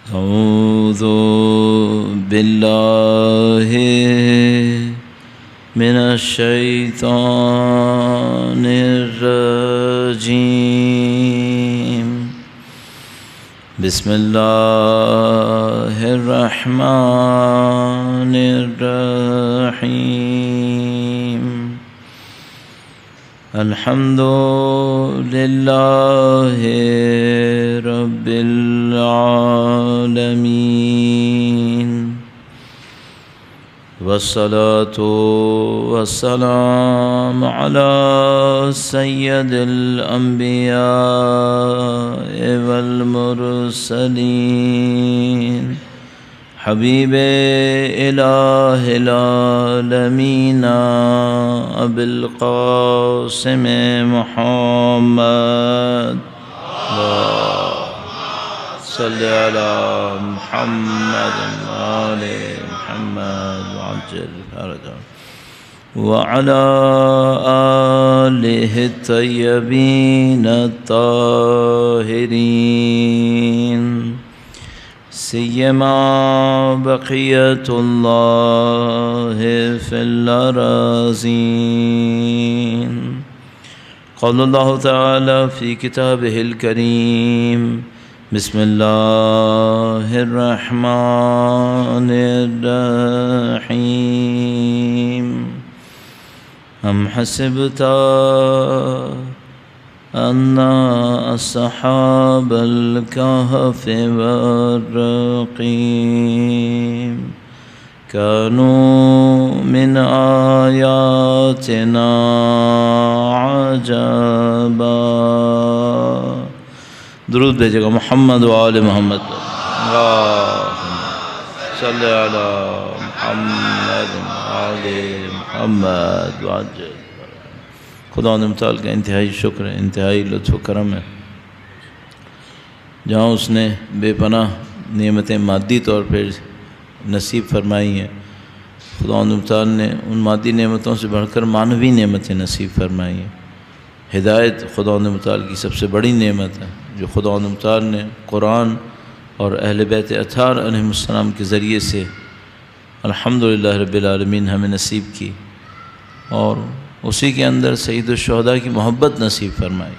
أعوذ بالله من الشيطان الرجيم بسم الله الرحمن الرحيم الحمد لله رب العالمين والصلاة والسلام على سيد الأنبياء والمرسلين حبيب إله العالمين أبي القاسم محمد صل على محمد وآل محمد وعجل فرجهم وعلى آله الطيبين الطاهرين سيما بقية الله في الأراضين قال الله تعالى في كتابه الكريم بسم الله الرحمن الرحيم أم حسبت أن أصحاب الكهف والرقيم كانوا من آياتنا عجبا درود بھیجے گا محمد و آل محمد صلی علی محمد و آل محمد وعجل خدا متعال کا انتہائی شکر ہے، انتہائی لطف و کرم ہے، جہاں اس نے بے پناہ نعمتیں مادی طور پر نصیب فرمائی ہیں۔ خدا متعال نے ان مادی نعمتوں سے بڑھ کر معنوی نعمتیں نصیب فرمائی ہیں۔ ہدایت خدا متعال کی سب سے بڑی نعمت ہے، جو خدا متعال نے قرآن اور اہل بیت اطہار علیہ السلام کے ذریعے سے الحمدللہ رب العالمین ہمیں نصیب کی، اور اسی کے اندر سید الشہداء کی محبت نصیب فرمائی۔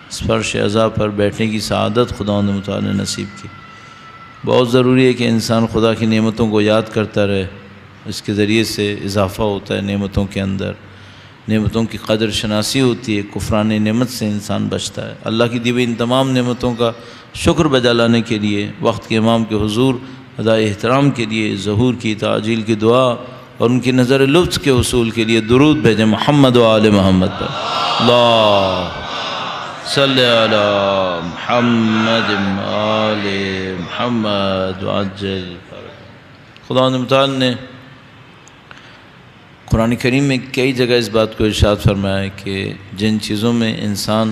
اس فرش عزا پر بیٹھنے کی سعادت خدا متعال نے نصیب کی۔ بہت ضروری ہے کہ انسان خدا کی نعمتوں کو یاد کرتا رہے، اس کے ذریعے سے اضافہ ہوتا ہے نعمتوں کے اندر، نعمتوں کی قدر شناسی ہوتی ہے، کفران نعمت سے انسان بچتا ہے۔ اللہ کی دی ہوئی ان تمام نعمتوں کا شکر بجا لانے کے لیے وقت کے امام کے حضور ادائے احترام کے لیے ظہور کی تعجیل کی دعا اور ان کی نظر لطف کے حصول کے لیے درود بھیجیں محمد و آل محمد پر۔ اللہ صلی علی محمد و آل محمد وعجل فرجهم۔ خدا متعال نے قرآن کریم میں کئی جگہ اس بات کو ارشاد فرمایا ہے کہ جن چیزوں میں انسان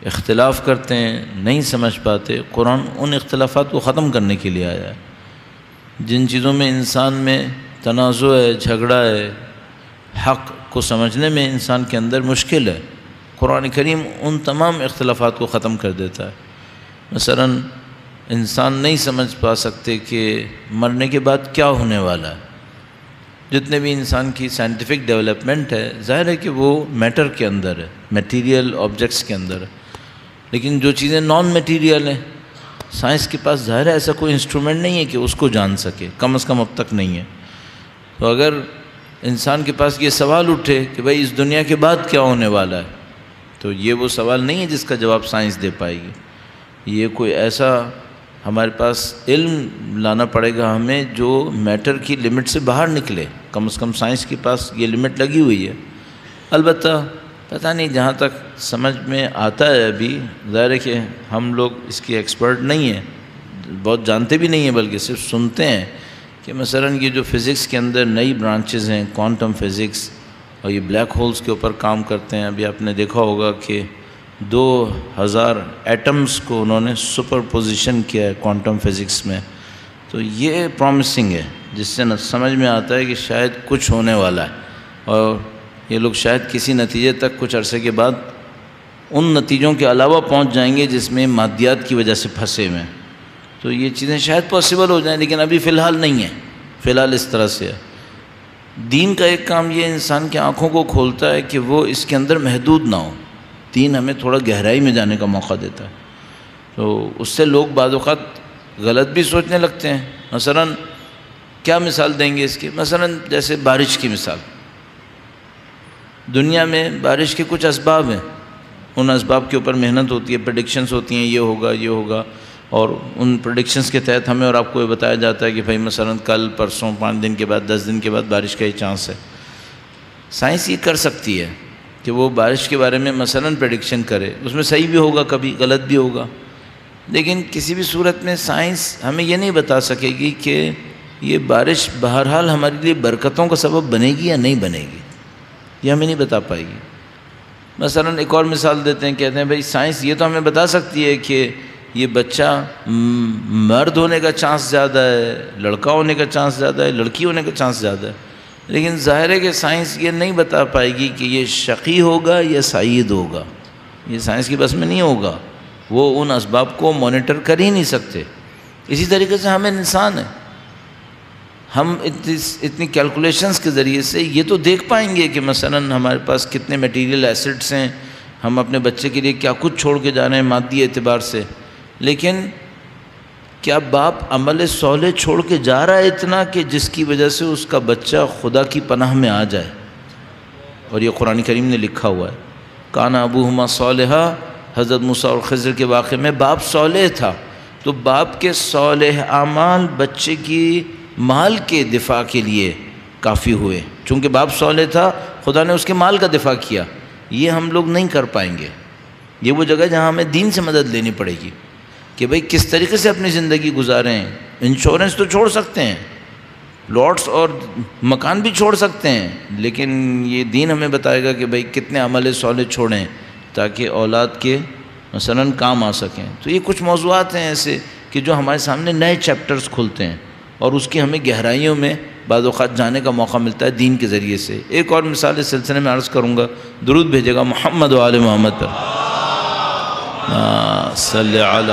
اختلاف کرتے ہیں، نہیں سمجھ پاتے، قرآن ان اختلافات کو ختم کرنے کے لیے آیا ہے۔ جن چیزوں میں انسان میں تنازع ہے، جھگڑا ہے، حق کو سمجھنے میں انسان کے اندر مشکل ہے، قرآن کریم ان تمام اختلافات کو ختم کر دیتا ہے۔ مثلا انسان نہیں سمجھ پا سکتے کہ مرنے کے بعد کیا ہونے والا ہے۔ جتنے بھی انسان کی سائنٹیفک ڈیولپمنٹ ہے، ظاہر ہے کہ وہ میٹر کے اندر ہے، میٹیریل آبجیکٹس کے اندر ہے، لیکن جو چیزیں نان میٹیریل ہیں، سائنس کے پاس ظاہر ہے ایسا کوئی انسٹرومنٹ نہیں ہے کہ اس کو جان سکے، کم از کم اب تک نہیں ہے۔ تو اگر انسان کے پاس یہ سوال اٹھے کہ بھائی اس دنیا کے بعد کیا ہونے والا ہے، تو یہ وہ سوال نہیں ہے جس کا جواب سائنس دے پائے گی۔ یہ کوئی ایسا ہمارے پاس علم لانا پڑے گا ہمیں جو میٹر کی لمٹ سے باہر نکلے، کم از کم سائنس کے پاس یہ لمٹ لگی ہوئی ہے۔ البتہ پتہ نہیں، جہاں تک سمجھ میں آتا ہے ابھی، ظاہر ہے کہ ہم لوگ اس کی ایکسپرٹ نہیں ہیں، بہت جانتے بھی نہیں ہیں، بلکہ صرف سنتے ہیں کہ مثلا یہ جو فزکس کے اندر نئی برانچز ہیں، کوانٹم فزکس، اور یہ بلیک ہولز کے اوپر کام کرتے ہیں۔ ابھی آپ نے دیکھا ہوگا کہ 2000 ایٹمز کو انہوں نے سپر پوزیشن کیا ہے کوانٹم فزکس میں، تو یہ پرومسنگ ہے، جس سے سمجھ میں آتا ہے کہ شاید کچھ ہونے والا ہے، اور یہ لوگ شاید کسی نتیجے تک کچھ عرصے کے بعد ان نتیجوں کے علاوہ پہنچ جائیں گے جس میں مادیات کی وجہ سے پھنسے ہوئے ہیں۔ تو تو یہ چیزیں شاید پاسبل ہو جائیں، لیکن ابھی فی الحال نہیں ہے، فی الحال اس طرح سے ہے۔ دین کا ایک کام یہ انسان کی آنکھوں کو کھولتا ہے کہ وہ اس کے اندر محدود نہ ہو۔ دین ہمیں تھوڑا گہرائی میں جانے کا موقع دیتا ہے، تو اس سے لوگ بعض اوقات غلط بھی سوچنے لگتے ہیں۔ مثلاً کیا مثال دیں گے اس کی؟ مثلاً جیسے بارش کی مثال۔ دنیا میں بارش کے کچھ اسباب ہیں، ان اسباب کے اوپر محنت ہوتی ہے، پریڈکشنز ہوتی ہیں، یہ ہوگا یہ ہوگا، اور ان پریڈکشنز کے تحت ہمیں اور آپ کو یہ بتایا جاتا ہے کہ بھائی مثلاً کل پرسوں 5 دن کے بعد 10 دن کے بعد بارش کا یہ چانس ہے۔ سائنس یہ کر سکتی ہے کہ وہ بارش کے بارے میں مثلاً پریڈکشن کرے، اس میں صحیح بھی ہوگا، کبھی غلط بھی ہوگا، لیکن کسی بھی صورت میں سائنس ہمیں یہ نہیں بتا سکے گی کہ یہ بارش بہرحال ہمارے لیے برکتوں کا سبب بنے گی یا نہیں بنے گی، یہ ہمیں نہیں بتا پائے گی۔ مثلاً ایک اور مثال دیتے ہیں، کہتے ہیں بھائی سائنس یہ تو ہمیں بتا سکتی ہے کہ یہ بچہ مرد ہونے کا چانس زیادہ ہے، لڑکا ہونے کا چانس زیادہ ہے، لڑکی ہونے کا چانس زیادہ ہے، لیکن ظاہر ہے کہ سائنس یہ نہیں بتا پائے گی کہ یہ شقی ہوگا یا سعید ہوگا، یہ سائنس کی بس میں نہیں ہوگا، وہ ان اسباب کو مانیٹر کر ہی نہیں سکتے۔ اسی طریقے سے ہم انسان ہیں، ہم اتنی کیلکولیشنز کے ذریعے سے یہ تو دیکھ پائیں گے کہ مثلاً ہمارے پاس کتنے میٹیریل ایسٹس ہیں، ہم اپنے بچے کے لیے کیا کچھ چھوڑ کے جا رہے ہیں مادی اعتبار سے، لیکن کیا باپ عمل صالح چھوڑ کے جا رہا ہے اتنا کہ جس کی وجہ سے اس کا بچہ خدا کی پناہ میں آ جائے؟ اور یہ قرآن کریم نے لکھا ہوا ہے، کان ابوہما صالحا، حضرت موسیٰ اور خضر کے واقعے میں باپ صالح تھا، تو باپ کے صالح اعمال بچے کی مال کے دفاع کے لیے کافی ہوئے، چونکہ باپ صالح تھا خدا نے اس کے مال کا دفاع کیا۔ یہ ہم لوگ نہیں کر پائیں گے، یہ وہ جگہ جہاں ہمیں دین سے مدد لینی پڑے گی کہ بھئی کس طریقے سے اپنی زندگی گزاریں۔ انشورنس تو چھوڑ سکتے ہیں، پلاٹس اور مکان بھی چھوڑ سکتے ہیں، لیکن یہ دین ہمیں بتائے گا کہ بھئی کتنے عمل صالح چھوڑیں تاکہ اولاد کے مثلاً کام آ سکیں۔ تو یہ کچھ موضوعات ہیں ایسے کہ جو ہمارے سامنے نئے چیپٹرز کھلتے ہیں اور اس کی ہمیں گہرائیوں میں بعض اوقات جانے کا موقع ملتا ہے دین کے ذریعے سے۔ ایک اور مثال اس سلسلے میں عرض کروں گا، درود بھیجے گا محمد و آل محمد پر، صلی علی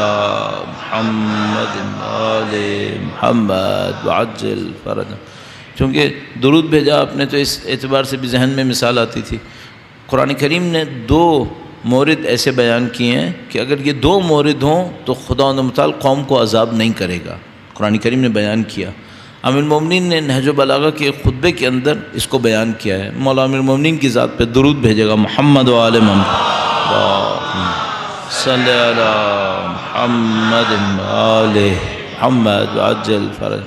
محمد آل محمد وعجل فرج۔ چونکہ درود بھیجا آپ نے تو اس اعتبار سے بھی ذہن میں مثال آتی تھی، قرآن کریم نے 2 مورد ایسے بیان کیے ہیں کہ اگر یہ 2 مورد ہوں تو خدا متعال قوم کو عذاب نہیں کرے گا، قرآن کریم نے بیان کیا۔ امیر المومنین نے نہج البلاغہ کے خطبے کے اندر اس کو بیان کیا ہے، مولا امیر المومنین کی ذات پہ درود بھیجے گا محمد و آل محمد، صلی علی محمد آل محمد وعجل فرج۔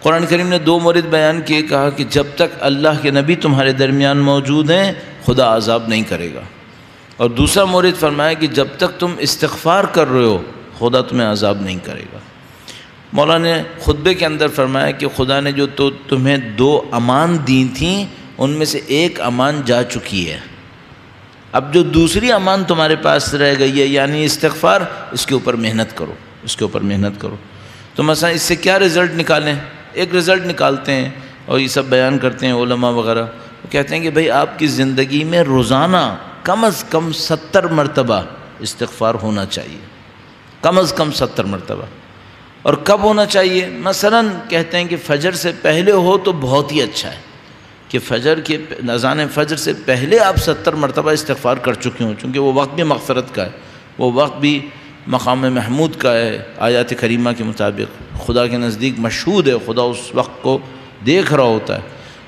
قرآن کریم نے 2 مورد بیان کیے، کہا کہ جب تک اللہ کے نبی تمہارے درمیان موجود ہیں خدا عذاب نہیں کرے گا، اور دوسرا مورد فرمایا کہ جب تک تم استغفار کر رہے ہو خدا تمہیں عذاب نہیں کرے گا۔ مولا نے خطبے کے اندر فرمایا کہ خدا نے جو تمہیں 2 امان دی تھیں ان میں سے ایک امان جا چکی ہے، اب جو دوسری امان تمہارے پاس رہ گئی ہے یعنی استغفار، اس کے اوپر محنت کرو، اس کے اوپر محنت کرو۔ تو مثلا اس سے کیا رزلٹ نکالیں؟ ایک رزلٹ نکالتے ہیں اور یہ سب بیان کرتے ہیں علماء وغیرہ، وہ کہتے ہیں کہ بھئی آپ کی زندگی میں روزانہ کم از کم 70 مرتبہ استغفار ہونا چاہیے، کم از کم 70 مرتبہ۔ اور کب ہونا چاہیے؟ مثلاً کہتے ہیں کہ فجر سے پہلے ہو تو بہت ہی اچھا ہے کہ فجر کے اذان فجر سے پہلے آپ 70 مرتبہ استغفار کر چکے ہوں، چونکہ وہ وقت بھی مغفرت کا ہے، وہ وقت بھی مقام محمود کا ہے، آیات کریمہ کے مطابق خدا کے نزدیک مشہود ہے، خدا اس وقت کو دیکھ رہا ہوتا ہے۔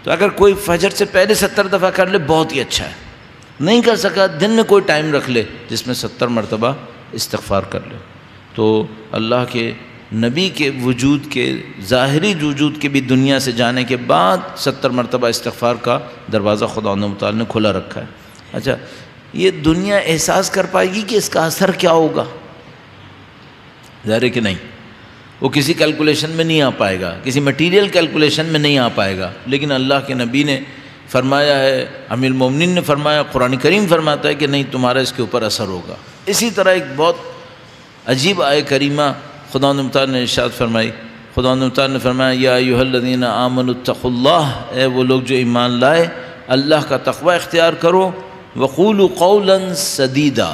تو اگر کوئی فجر سے پہلے 70 دفعہ کر لے بہت ہی اچھا ہے، نہیں کر سکا دن میں کوئی ٹائم رکھ لے جس میں 70 مرتبہ استغفار کر لے۔ تو اللہ کے نبی کے وجود کے ظاہری وجود کے بھی دنیا سے جانے کے بعد 70 مرتبہ استغفار کا دروازہ خدا متعال نے کھلا رکھا ہے۔ اچھا، یہ دنیا احساس کر پائے گی کہ اس کا اثر کیا ہوگا؟ ظاہر ہے کہ نہیں، وہ کسی کیلکولیشن میں نہیں آ پائے گا، کسی مٹیریل کیلکولیشن میں نہیں آ پائے گا، لیکن اللہ کے نبی نے فرمایا ہے، امیر المومنین نے فرمایا، قرآن کریم فرماتا ہے کہ نہیں تمہارا اس کے اوپر اثر ہوگا۔ اسی طرح ایک بہت عجیب آیہ کریمہ خدا متعال نے ارشاد فرمائی، خدا متعال نے فرمایا یا ایھا الذین آمنوا اتقوا اللہ، اے وہ لوگ جو ایمان لائے اللہ کا تقوی اختیار کرو، وقولوا قولا سدیدا،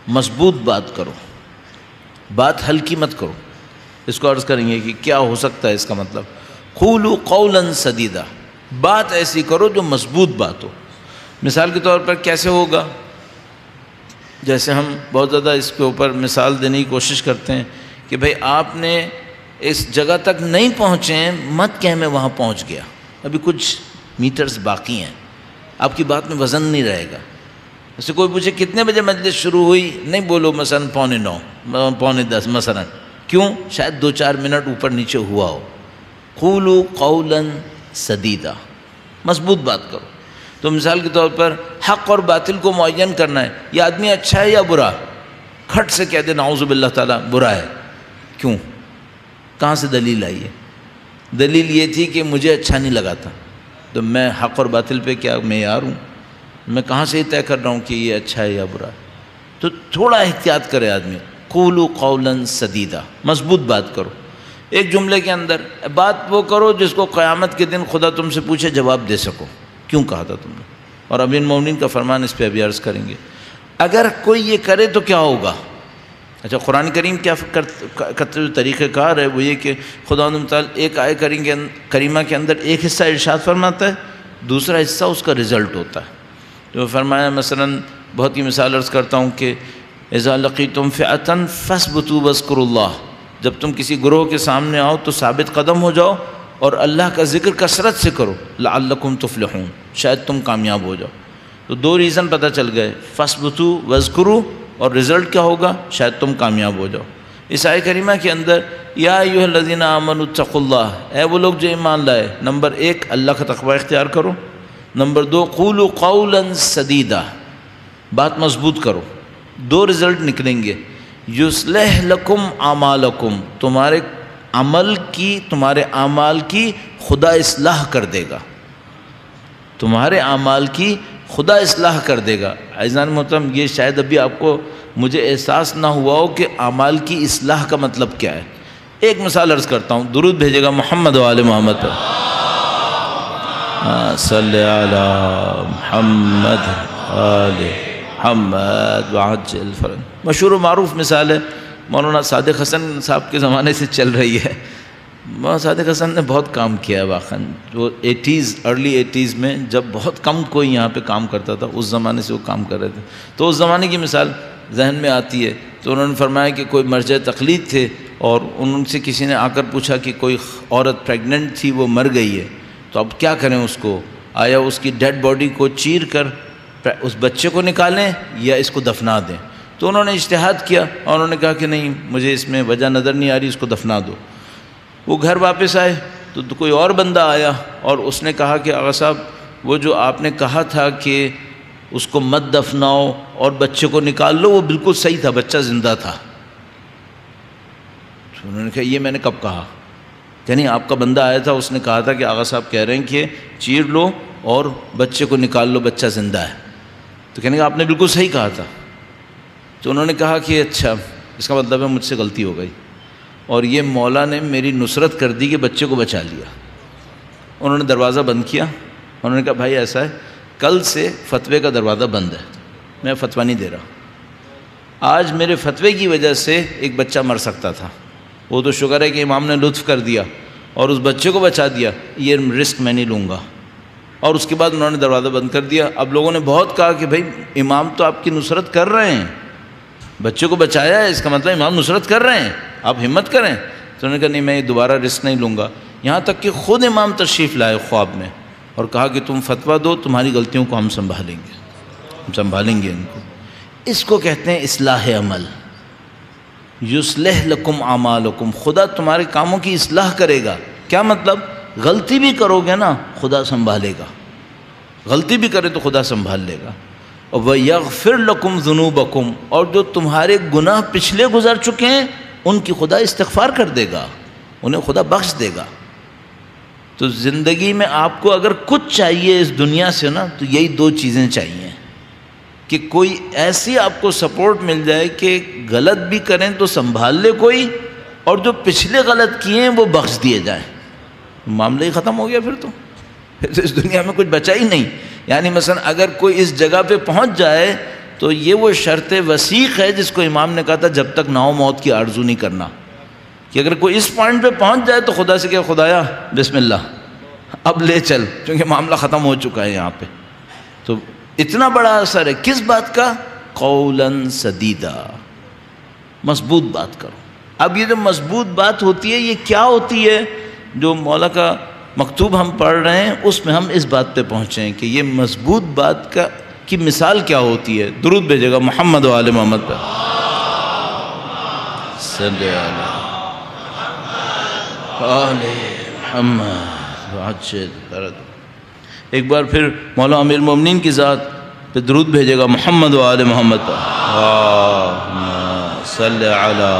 مضبوط بات کرو، بات ہلکی مت کرو۔ اس کو عرض کریں گے کہ کیا ہو سکتا ہے اس کا مطلب. قولوا قولا سدیدا، بات ایسی کرو جو مضبوط بات ہو. مثال کے طور پر کیسے ہوگا؟ جیسے ہم بہت زیادہ اس کے اوپر مثال دینے کی کوشش کرتے ہیں کہ بھئی آپ نے اس جگہ تک نہیں پہنچے ہیں، مت کہ میں وہاں پہنچ گیا، ابھی کچھ میٹرز باقی ہیں، آپ کی بات میں وزن نہیں رہے گا. جیسے کوئی پوچھے کتنے بجے مجلس شروع ہوئی، نہیں بولو مثلا 9:45 9:10 مثلا، کیوں؟ شاید 2-4 منٹ اوپر نیچے ہوا ہو. قولوا قولا سدیدا، مضبوط بات کرو. تو مثال کے طور پر حق اور باطل کو معین کرنا ہے، یہ آدمی اچھا ہے یا برا، کھٹ سے کہہ دے نعوذ باللہ تعالیٰ برا ہے. کیوں؟ کہاں سے دلیل آئی ہے؟ دلیل یہ تھی کہ مجھے اچھا نہیں لگا تھا. تو میں حق اور باطل پہ کیا معیار ہوں؟ میں کہاں سے طے کر رہا ہوں کہ یہ اچھا ہے یا برا ہے؟ تو تھوڑا احتیاط کرے آدمی. قولوا قولا سدیدا، مضبوط بات کرو. ایک جملے کے اندر بات وہ کرو جس کو قیامت کے دن خدا تم سے پوچھے جواب دے سکو، کیوں کہا تھا تم نے. اور امیر المومنین کا فرمان اس پہ ابھی عرض کریں گے. اگر کوئی یہ کرے تو کیا ہوگا؟ اچھا، قرآن کریم کیا جو طریقہ کار ہے وہ یہ کہ خدا تعالیٰ ایک آیت کریمہ کے اندر ایک حصہ ارشاد فرماتا ہے، دوسرا حصہ اس کا رزلٹ ہوتا ہے. جو فرمایا مثلا بہت ہی مثال عرض کرتا ہوں کہ اذا لقیتم فئۃ فاثبتوا واذکروا اللہ، جب تم کسی گروہ کے سامنے آؤ تو ثابت قدم ہو جاؤ اور اللہ کا ذکر کثرت سے کرو، لعلکم تفلحون، شاید تم کامیاب ہو جاؤ. تو 2 ریزن پتہ چل گئے، فاثبتوا واذکروا، اور رزلٹ کیا ہوگا؟ شاید تم کامیاب ہو جاؤ. اس آیت کریمہ کے اندر یا ایھا الذین آمنوا اتقوا اللہ، اے وہ لوگ جو ایمان لائے، نمبر 1 اللہ کا تقوی اختیار کرو، نمبر 2 قولوا قولا سدیدا، بات مضبوط کرو. 2 رزلٹ نکلیں گے، یصلح لکم اعمالکم، تمہارے اعمال کی خدا اصلاح کر دے گا، تمہارے اعمال کی خدا اصلاح کر دے گا. عزیزان محترم، یہ شاید ابھی آپ کو مجھے احساس نہ ہوا ہو کہ اعمال کی اصلاح کا مطلب کیا ہے. ایک مثال عرض کرتا ہوں، درود بھیجے گا محمد و آل محمد. صلی علی محمد آل محمد وعجل فرج. مشہور و معروف مثال ہے، مولانا صادق حسن صاحب کے زمانے سے چل رہی ہے. مولانا صادق حسن نے بہت کام کیا ہے واقعاً. جو ارلی 80s میں جب بہت کم کوئی یہاں پہ کام کرتا تھا، اس زمانے سے وہ کام کر رہے تھے. تو اس زمانے کی مثال ذہن میں آتی ہے. تو انہوں نے فرمایا کہ کوئی مرجع تقلید تھے اور ان سے کسی نے آ کر پوچھا کہ کوئی عورت پریگننٹ تھی، وہ مر گئی ہے، تو اب کیا کریں اس کو؟ آیا اس کی ڈیڈ باڈی کو چیر کر اس بچے کو نکالیں یا اس کو دفنا دیں؟ تو انہوں نے اجتہاد کیا اور انہوں نے کہا کہ نہیں، مجھے اس میں وجہ نظر نہیں آ رہی، اس کو دفنا دو. وہ گھر واپس آئے تو کوئی اور بندہ آیا اور اس نے کہا کہ آغا صاحب، وہ جو آپ نے کہا تھا کہ اس کو مت دفناؤ اور بچے کو نکال لو، وہ بالکل صحیح تھا، بچہ زندہ تھا. تو انہوں نے کہا یہ میں نے کب کہا؟ کہ نہیں، آپ کا بندہ آیا تھا، اس نے کہا تھا کہ آغا صاحب کہہ رہے ہیں کہ چیر لو اور بچے کو نکال لو، بچہ زندہ ہے. تو کہنے کہ آپ نے بالکل صحیح کہا تھا. تو انہوں نے کہا کہ اچھا، اس کا مطلب ہے مجھ سے غلطی ہو گئی اور یہ مولا نے میری نصرت کر دی کہ بچے کو بچا لیا. انہوں نے دروازہ بند کیا. انہوں نے کہا بھائی ایسا ہے، کل سے فتوے کا دروازہ بند ہے، میں فتویٰ نہیں دے رہا. آج میرے فتوے کی وجہ سے ایک بچہ مر سکتا تھا، وہ تو شکر ہے کہ امام نے لطف کر دیا اور اس بچے کو بچا دیا، یہ رسک میں نہیں لوں گا. اور اس کے بعد انہوں نے دروازہ بند کر دیا. اب لوگوں نے بہت کہا کہ بھائی امام تو آپ کی نصرت کر رہے ہیں، بچے کو بچایا ہے، اس کا مطلب امام نصرت کر رہے ہیں، آپ ہمت کریں. تو انہوں نے کہا نہیں، میں دوبارہ رسک نہیں لوں گا. یہاں تک کہ خود امام تشریف لائے خواب میں اور کہا کہ تم فتویٰ دو، تمہاری غلطیوں کو ہم سنبھالیں گے، ہم سنبھالیں گے ان کو. اس کو کہتے ہیں اصلاح عمل. یصلح لکم اعمالکم، خدا تمہارے کاموں کی اصلاح کرے گا. کیا مطلب؟ غلطی بھی کرو گے نا، خدا سنبھالے گا. غلطی بھی کرے تو خدا سنبھال لے گا. وَيَغْفِرْ لَكُمْ ذُنُوبَكُمْ، اور جو تمہارے گناہ پچھلے گزر چکے ہیں ان کی خدا استغفار کر دے گا، انہیں خدا بخش دے گا. تو زندگی میں آپ کو اگر کچھ چاہیے اس دنیا سے نا، تو یہی 2 چیزیں چاہیے کہ کوئی ایسی آپ کو سپورٹ مل جائے کہ غلط بھی کریں تو سنبھال لے کوئی، اور جو پچھلے غلط کیے ہیں وہ بخش دیے جائیں. معاملہ ہی ختم ہو گیا. پھر تو اس دنیا میں کچھ بچا ہی نہیں. یعنی مثلا اگر کوئی اس جگہ پہ پہنچ جائے تو یہ وہ شرط وثیق ہے جس کو امام نے کہا تھا جب تک نہ ہو موت کی آرزو نہیں کرنا. کہ اگر کوئی اس پوائنٹ پہ پہنچ جائے تو خدا سے کہ خدایا بسم اللہ اب لے چل، کیونکہ معاملہ ختم ہو چکا ہے یہاں پہ. تو اتنا بڑا اثر ہے کس بات کا؟ قولاً سدیدا، مضبوط بات کرو. اب یہ جو مضبوط بات ہوتی ہے یہ کیا ہوتی ہے؟ جو مولا کا مکتوب ہم پڑھ رہے ہیں اس میں ہم اس بات پہ پہنچے ہیں کہ یہ مضبوط بات کی مثال کیا ہوتی ہے. درود بھیجے گا محمد و آل محمد پہ. صلی اللہ محمد. ایک بار پھر مولا امیر المومنین کی ذات پہ درود بھیجے گا محمد و آل محمد پہ. صلی علی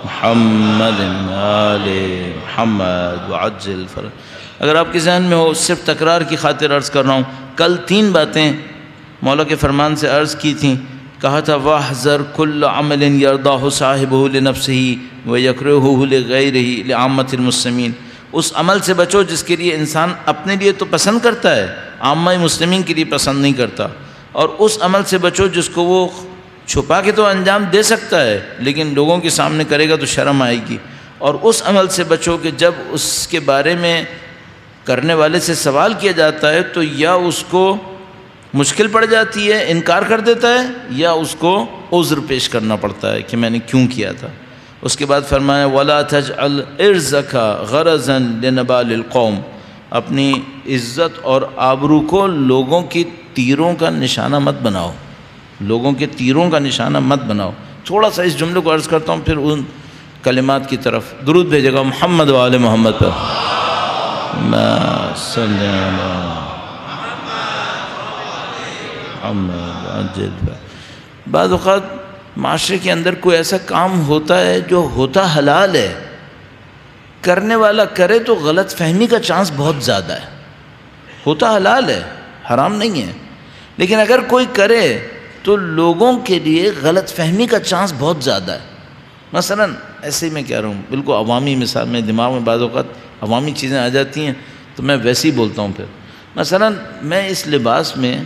محمد آل محمد وعجل فرج. اگر آپ کے ذہن میں ہو، صرف تکرار کی خاطر عرض کر رہا ہوں. کل 3 باتیں مولا کے فرمان سے عرض کی تھیں. کہا تھا وَاحْذَرْ كُلَّ عَمَلٍ يَرْضَاهُ صَاحِبُهُ لِنَفْسِهِ وَيَكْرِهُهُ لِغَيْرِهِ لِعَامَّةِ الْمُسْلِمِينَ. اس عمل سے بچو جس کے لیے انسان اپنے لیے تو پسند کرتا ہے، عامہ مسلمین کے لیے پسند نہیں کرتا. اور اس عمل سے بچو جس کو وہ چھپا کے تو انجام دے سکتا ہے لیکن لوگوں کے سامنے کرے گا تو شرم آئے گی. اور اس عمل سے بچو کہ جب اس کے بارے میں کرنے والے سے سوال کیا جاتا ہے تو یا اس کو مشکل پڑ جاتی ہے، انکار کر دیتا ہے، یا اس کو عذر پیش کرنا پڑتا ہے کہ میں نے کیوں کیا تھا. اس کے بعد فرمایا وَلَا تَجْعَلْ عِرْضَكَ غَرَضًا لِنَبَالِ الْقَوْمِ. اپنی عزت اور آبرو کو لوگوں کی تیروں کا نشانہ مت بناؤ، لوگوں کے تیروں کا نشانہ مت بناؤ. تھوڑا سا اس جملے کو عرض کرتا ہوں پھر ان کلمات کی طرف. درود بھیجے گا محمد و آل محمد پر. صلی اللہ محمد. بعض اوقات معاشرے کے اندر کوئی ایسا کام ہوتا ہے جو ہوتا حلال ہے، کرنے والا کرے تو غلط فہمی کا چانس بہت زیادہ ہے. ہوتا حلال ہے، حرام نہیں ہے، لیکن اگر کوئی کرے تو لوگوں کے لیے غلط فہمی کا چانس بہت زیادہ ہے. مثلا ایسے ہی میں کہہ رہا ہوں بالکل عوامی مثال، میں دماغ میں بعض اوقات عوامی چیزیں آ جاتی ہیں تو میں ویسے ہی بولتا ہوں. پھر مثلا میں اس لباس میں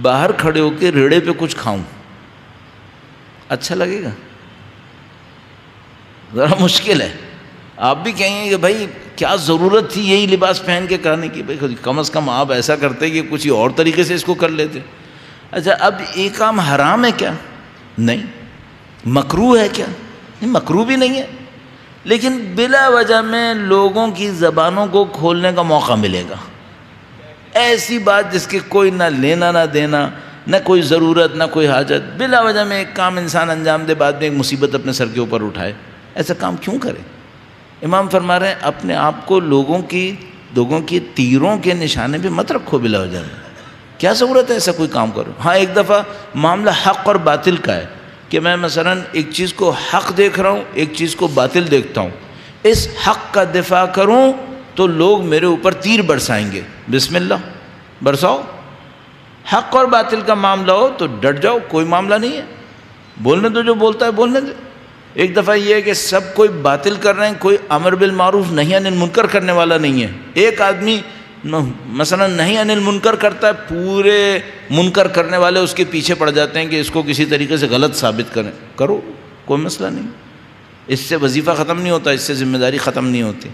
باہر کھڑے ہو کے ریڑے پہ کچھ کھاؤں، اچھا لگے گا؟ ذرا مشکل ہے. آپ بھی کہیں گے کہ بھائی کیا ضرورت تھی یہی لباس پہن کے کرنے کی؟ بھائی کم از کم آپ ایسا کرتے کہ کچھ اور طریقے سے اس کو کر لیتے. اچھا اب یہ کام حرام ہے کیا؟ نہیں. مکروہ ہے کیا؟ نہیں، مکروہ بھی نہیں ہے، لیکن بلا وجہ میں لوگوں کی زبانوں کو کھولنے کا موقع ملے گا. ایسی بات جس کے کوئی نہ لینا نہ دینا، نہ کوئی ضرورت نہ کوئی حاجت، بلا وجہ میں ایک کام انسان انجام دے، بعد میں ایک مصیبت اپنے سر کے اوپر اٹھائے. ایسا کام کیوں کرے؟ امام فرما رہے ہیں اپنے آپ کو لوگوں کی تیروں کے نشانے پہ مت رکھو بلا وجہ میں. کیا ضرورت ہے ایسا کوئی کام کرو؟ ہاں ایک دفعہ معاملہ حق اور باطل کا ہے کہ میں مثلا ایک چیز کو حق دیکھ رہا ہوں، ایک چیز کو باطل دیکھتا ہوں. اس حق کا دفاع کروں تو لوگ میرے اوپر تیر برسائیں گے. بسم اللہ برساؤ. حق اور باطل کا معاملہ ہو تو ڈٹ جاؤ، کوئی معاملہ نہیں ہے، بولنے دو، جو بولتا ہے بولنے دے. ایک دفعہ یہ ہے کہ سب کوئی باطل کر رہے ہیں، کوئی امر بالمعروف نہی عن المنکر کرنے والا نہیں ہے. ایک آدمی مثلا نہی عن المنکر کرتا ہے، پورے منکر کرنے والے اس کے پیچھے پڑ جاتے ہیں کہ اس کو کسی طریقے سے غلط ثابت کریں. کرو، کوئی مسئلہ نہیں. اس سے وظیفہ ختم نہیں ہوتا، اس سے ذمہ داری ختم نہیں ہوتی.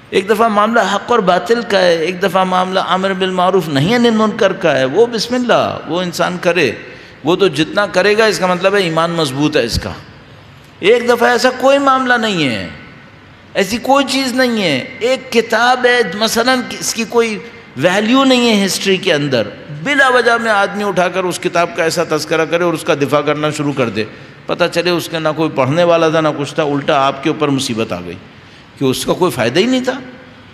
ایک دفعہ معاملہ حق اور باطل کا ہے، ایک دفعہ معاملہ امر بالمعروف نہی عن المنکر کا ہے. وہ بسم اللہ وہ انسان کرے، وہ تو جتنا کرے گا اس کا مطلب ہے ایمان مضبوط ہے اس کا. ایک دفعہ ایسا کوئی معاملہ نہیں ہے، ایسی کوئی چیز نہیں ہے. ایک کتاب ہے مثلا اس کی کوئی ویلیو نہیں ہے ہسٹری کے اندر، بلا وجہ میں آدمی اٹھا کر اس کتاب کا ایسا تذکرہ کرے اور اس کا دفاع کرنا شروع کر دے. پتہ چلے اس کے نہ کوئی پڑھنے والا تھا نہ کچھ تھا، الٹا آپ کے اوپر مصیبت آ گئی کہ اس کا کوئی فائدہ ہی نہیں تھا.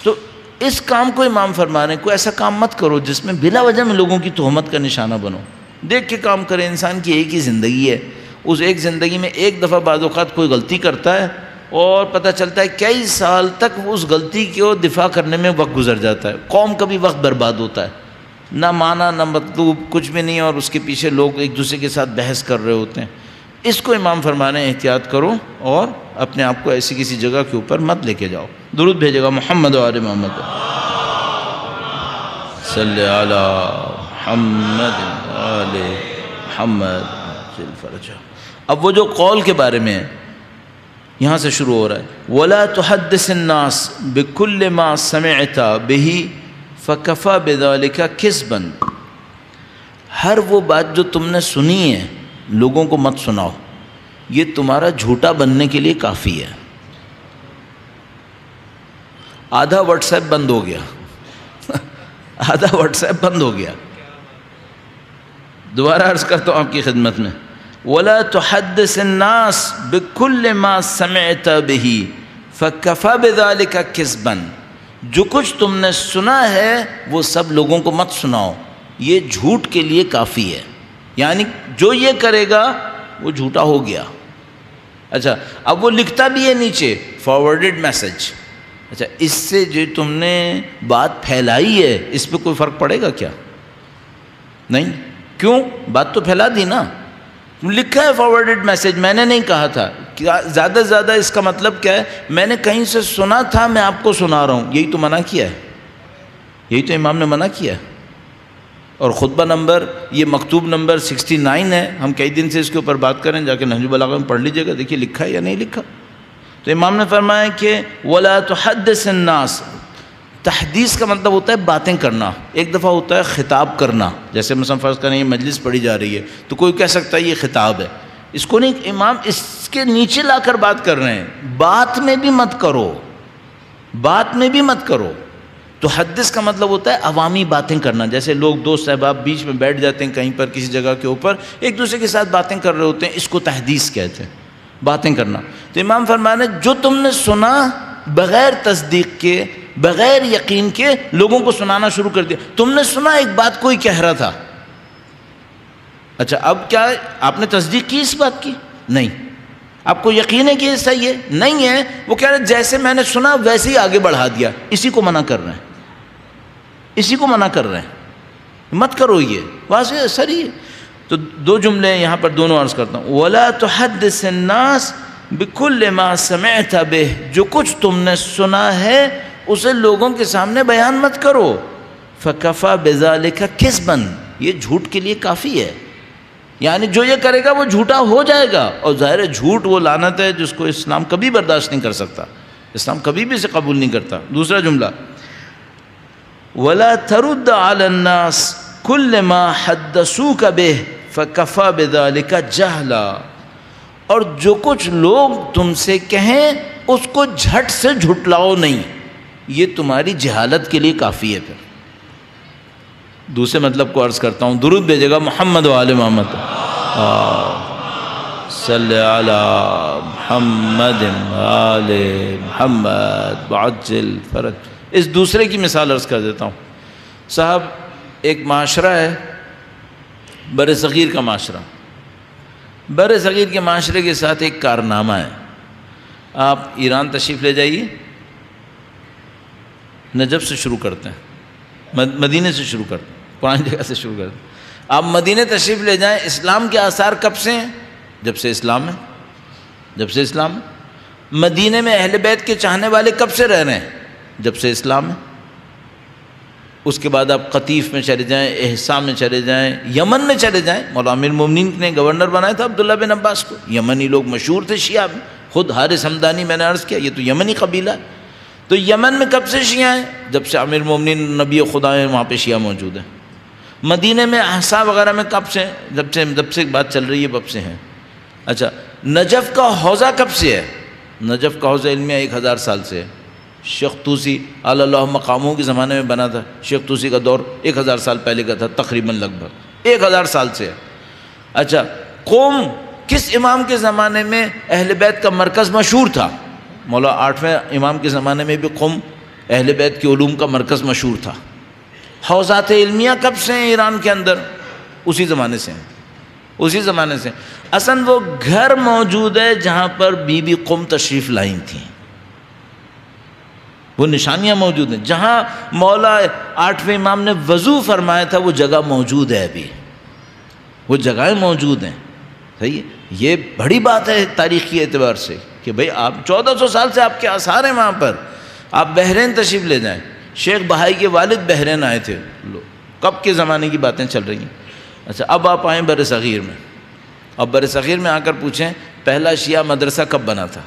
تو اس کام کو امام فرما رہے ہیں کوئی ایسا کام مت کرو جس میں بلا وجہ میں لوگوں کی تہمت کا نشانہ بنو. دیکھ کے کام کرے. انسان کی ایک ہی زندگی ہے، اس ایک زندگی میں ایک دفعہ بعض اوقات کوئی غلطی کرتا ہے اور پتہ چلتا ہے کئی سال تک اس غلطی کو دفاع کرنے میں وقت گزر جاتا ہے. قوم کا بھی وقت برباد ہوتا ہے، نہ معنی نہ مطلوب کچھ بھی نہیں، اور اس کے پیچھے لوگ ایک دوسرے کے ساتھ بحث کر رہے ہوتے ہیں. اس کو امام فرمانے ہیں احتیاط کرو اور اپنے آپ کو ایسی کسی جگہ کے اوپر مت لے کے جاؤ. درود بھیجے گا محمد و آل محمد. صلی علی محمد آل محمد. اب وہ جو قول کے بارے میں ہے، یہاں سے شروع ہو رہا ہے وَلَا تُحَدِّثِ النَّاسِ بِكُلِّ مَا سَمِعْتَ بِهِ فَكَفَى بِذَلِكَ كِذْبًا، ہر وہ بات جو تم نے سنی ہے لوگوں کو مت سناؤ، یہ تمہارا جھوٹا بننے کے لیے کافی ہے۔ آدھا واٹس ایپ بند ہو گیا آدھا واٹس ایپ بند ہو گیا۔ دوبارہ عرض کرتا ہوں آپ کی خدمت میں، وَلَا تُحَدِّثِ النَّاسِ بِكُلِّ مَا سَمِعْتَ بِهِ فَكَفَى بِذَلِكَ كِذْبًا، جو کچھ تم نے سنا ہے وہ سب لوگوں کو مت سناؤ، یہ جھوٹ کے لیے کافی ہے، یعنی جو یہ کرے گا وہ جھوٹا ہو گیا۔ اچھا اب وہ لکھتا بھی ہے نیچے فارورڈڈ میسج، اچھا اس سے جو تم نے بات پھیلائی ہے اس پہ کوئی فرق پڑے گا کیا؟ نہیں، کیوں؟ بات تو پھیلا دی نا، لکھا ہے فارورڈڈ میسج، میں نے نہیں کہا تھا، زیادہ سے زیادہ اس کا مطلب کیا ہے، میں نے کہیں سے سنا تھا میں آپ کو سنا رہا ہوں، یہی تو منع کیا ہے، یہی تو امام نے منع کیا ہے۔ اور خطبہ نمبر یہ مکتوب نمبر 69 ہے، ہم کئی دن سے اس کے اوپر بات کریں، جا کے نہج البلاغہ میں پڑھ لیجئے گا، دیکھیے لکھا ہے یا نہیں لکھا۔ تو امام نے فرمایا کہ وَلَا تُحَدِّثِ النَّاسِ، تحدیث کا مطلب ہوتا ہے باتیں کرنا، ایک دفعہ ہوتا ہے خطاب کرنا، جیسے مثلا فرض کریں یہ مجلس پڑھی جا رہی ہے تو کوئی کہہ سکتا ہے یہ خطاب ہے، اس کو نہیں، امام اس کے نیچے لا کر بات کر رہے ہیں، بات میں بھی مت کرو، بات میں بھی مت کرو۔ تو حدث کا مطلب ہوتا ہے عوامی باتیں کرنا، جیسے لوگ دوست احباب بیچ میں بیٹھ جاتے ہیں کہیں پر کسی جگہ کے اوپر، ایک دوسرے کے ساتھ باتیں کر رہے ہوتے ہیں، اس کو تحدیث کہتے ہیں، باتیں کرنا۔ تو امام فرما رہے ہیں جو تم نے سنا بغیر تصدیق کے، بغیر یقین کے لوگوں کو سنانا شروع کر دیا، تم نے سنا ایک بات کوئی کہہ رہا تھا، اچھا اب کیا آپ نے تصدیق کی اس بات کی؟ نہیں، آپ کو یقین ہے کہ یہ صحیح ہے؟ نہیں ہے، وہ کہہ رہے جیسے میں نے سنا ویسے ہی آگے بڑھا دیا، اسی کو منع کر رہے ہیں، اسی کو منع کر رہے ہیں، مت کرو، یہ واضح اثر ہی ہے۔ تو دو جملے یہاں پر دونوں عرض کرتا ہوں، وَلَا تُحَدِّثِ النَّاسِ بِكُلِّ مَا سَمِعْتَ بِهِ، جو کچھ تم نے سنا ہے اسے لوگوں کے سامنے بیان مت کرو، فَكَفَى بِذَلِكَ كِذْبًا، یہ جھوٹ کے لیے کافی ہے، یعنی جو یہ کرے گا وہ جھوٹا ہو جائے گا، اور ظاہر ہے جھوٹ وہ لعنت ہے جس کو اسلام کبھی برداشت نہیں کر سکتا، اسلام کبھی بھی اسے قبول نہیں کرتا۔ دوسرا جملہ، وَلَا تَرُدَّ عَلَى النَّاسِ كُلِّ مَا حَدَّثُوكَ بِهِ فَكَفَى بِذَلِكَ جَهْلًا، اور جو کچھ لوگ تم سے کہیں اس کو جھٹ سے جھٹلاؤ نہیں، یہ تمہاری جہالت کے لیے کافی ہے۔ پھر دوسرے مطلب کو عرض کرتا ہوں، درود بھیجے گا محمد و آل محمد، صلی علی محمد آل محمد وعجل فرج۔ اس دوسرے کی مثال عرض کر دیتا ہوں۔ صاحب ایک معاشرہ ہے، بر صغیر کا معاشرہ، بر صغیر کے معاشرے کے ساتھ ایک کارنامہ ہے۔ آپ ایران تشریف لے جائیے، نجف سے شروع کرتے ہیں، مدینے سے شروع کرتے ہیں، پرانی جگہ سے شروع کرتے ہیں۔ آپ مدینے تشریف لے جائیں، اسلام کے آثار کب سے ہیں؟ جب سے اسلام ہے، جب سے اسلام ہے۔ مدینے میں اہل بیت کے چاہنے والے کب سے رہ رہے ہیں؟ جب سے اسلام ہے۔ اس کے بعد آپ قطیف میں چلے جائیں، احسام میں چلے جائیں، یمن میں چلے جائیں، مولا امیر المومنین نے گورنر بنایا تھا عبداللہ بن عباس کو، یمنی لوگ مشہور تھے شیعہ میں، خود حارث ہمدانی میں نے عرض کیا یہ تو یمنی قبیلہ ہے۔ تو یمن میں کب سے شیعہ ہیں؟ جب سے امیر المومنین نبی خدا ہیں وہاں پہ شیعہ موجود ہیں۔ مدینے میں احسا وغیرہ میں کب سے؟ جب سے بات چل رہی ہے کب سے ہیں۔ اچھا نجف کا حوضہ کب سے ہے؟ نجف کا حوضہ علمیہ 1000 سال سے ہے۔ شیخ طوسی علی اللہ مقاموں کے زمانے میں بنا تھا، شیخ طوسی کا دور 1000 سال پہلے کا تھا، تقریباً لگ بھگ 1000 سال سے ہے۔ اچھا قوم کس امام کے زمانے میں اہل بیت کا مرکز مشہور تھا؟ مولا 8ویں امام کے زمانے میں بھی قوم اہل بیت کے علوم کا مرکز مشہور تھا۔ حوضات علمیہ کب سے ہیں ایران کے اندر؟ اسی زمانے سے ہیں، اسی زمانے سے۔ اصلاً وہ گھر موجود ہے جہاں پر بی بی قم تشریف لائیں تھیں، وہ نشانیاں موجود ہیں۔ جہاں مولا 8ویں امام نے وضو فرمایا تھا وہ جگہ موجود ہے، ابھی وہ جگہیں موجود ہیں۔ صحیح ہے، یہ بڑی بات ہے تاریخی اعتبار سے کہ بھئی آپ 1400 سال سے آپ کے آثار ہیں وہاں پر۔ آپ بحرین تشریف لے جائیں، شیخ بہائی کے والد بحرین آئے تھے، کب کے زمانے کی باتیں چل رہی ہیں۔ اچھا اب آپ آئیں بر صغیر میں، اب بر صغیر میں آ کر پوچھیں پہلا شیعہ مدرسہ کب بنا تھا؟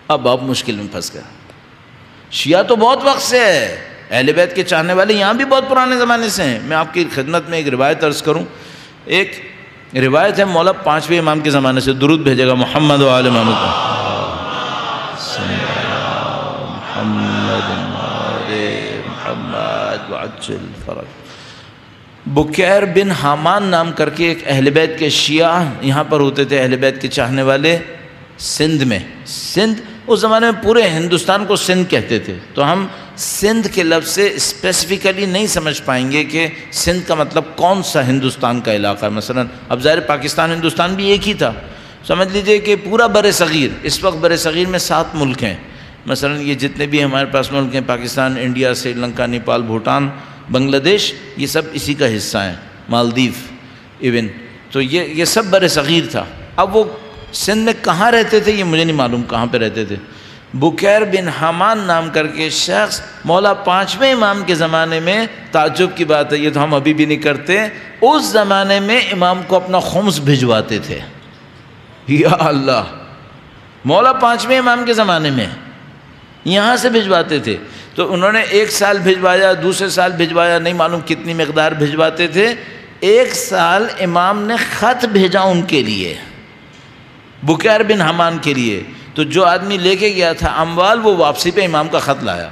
اب آپ مشکل میں پھنس گئے. شیعہ تو بہت وقت سے ہے، اہل بیت کے چاہنے والے یہاں بھی بہت پرانے زمانے سے ہیں. میں آپ کی خدمت میں ایک روایت عرض کروں. ایک روایت ہے مولا پانچویں امام کے زمانے سے، درود بھیجے گا محمد و آل محمد محمد وعجل فرج. بکیر بن حامان نام کر کے ایک اہل بیت کے شیعہ یہاں پر ہوتے تھے، اہل بیت کے چاہنے والے. سندھ میں، سندھ اس زمانے میں پورے ہندوستان کو سندھ کہتے تھے، تو ہم سندھ کے لفظ سے اسپیسیفکلی نہیں سمجھ پائیں گے کہ سندھ کا مطلب کون سا ہندوستان کا علاقہ ہے. مثلا اب ظاہر پاکستان ہندوستان بھی ایک ہی تھا. سمجھ لیجئے کہ پورا بر صغیر، اس وقت بر صغیر میں 7 ملک ہیں. مثلا یہ جتنے بھی ہمارے پاس ملک ہیں، پاکستان، انڈیا، سری لنکا، نیپال، بھوٹان، بنگلہ دیش، یہ سب اسی کا حصہ ہیں، مالدیو ایون. تو یہ سب بر صغیر تھا. اب وہ سندھ میں کہاں رہتے تھے یہ مجھے نہیں معلوم کہاں پہ رہتے تھے. بکیر بن حامان نام کر کے شخص مولا پانچویں امام کے زمانے میں، تعجب کی بات ہے یہ تو ہم ابھی بھی نہیں کرتے، اس زمانے میں امام کو اپنا خمس بھجواتے تھے. یا اللہ، مولا پانچویں امام کے زمانے میں یہاں سے بھجواتے تھے. تو انہوں نے 1 سال بھجوایا، دوسرے سال بھجوایا، نہیں معلوم کتنی مقدار بھجواتے تھے. 1 سال امام نے خط بھیجا ان کے لیے، بکیر بن حامان کے لیے. تو جو آدمی لے کے گیا تھا اموال، وہ واپسی پہ امام کا خط لایا.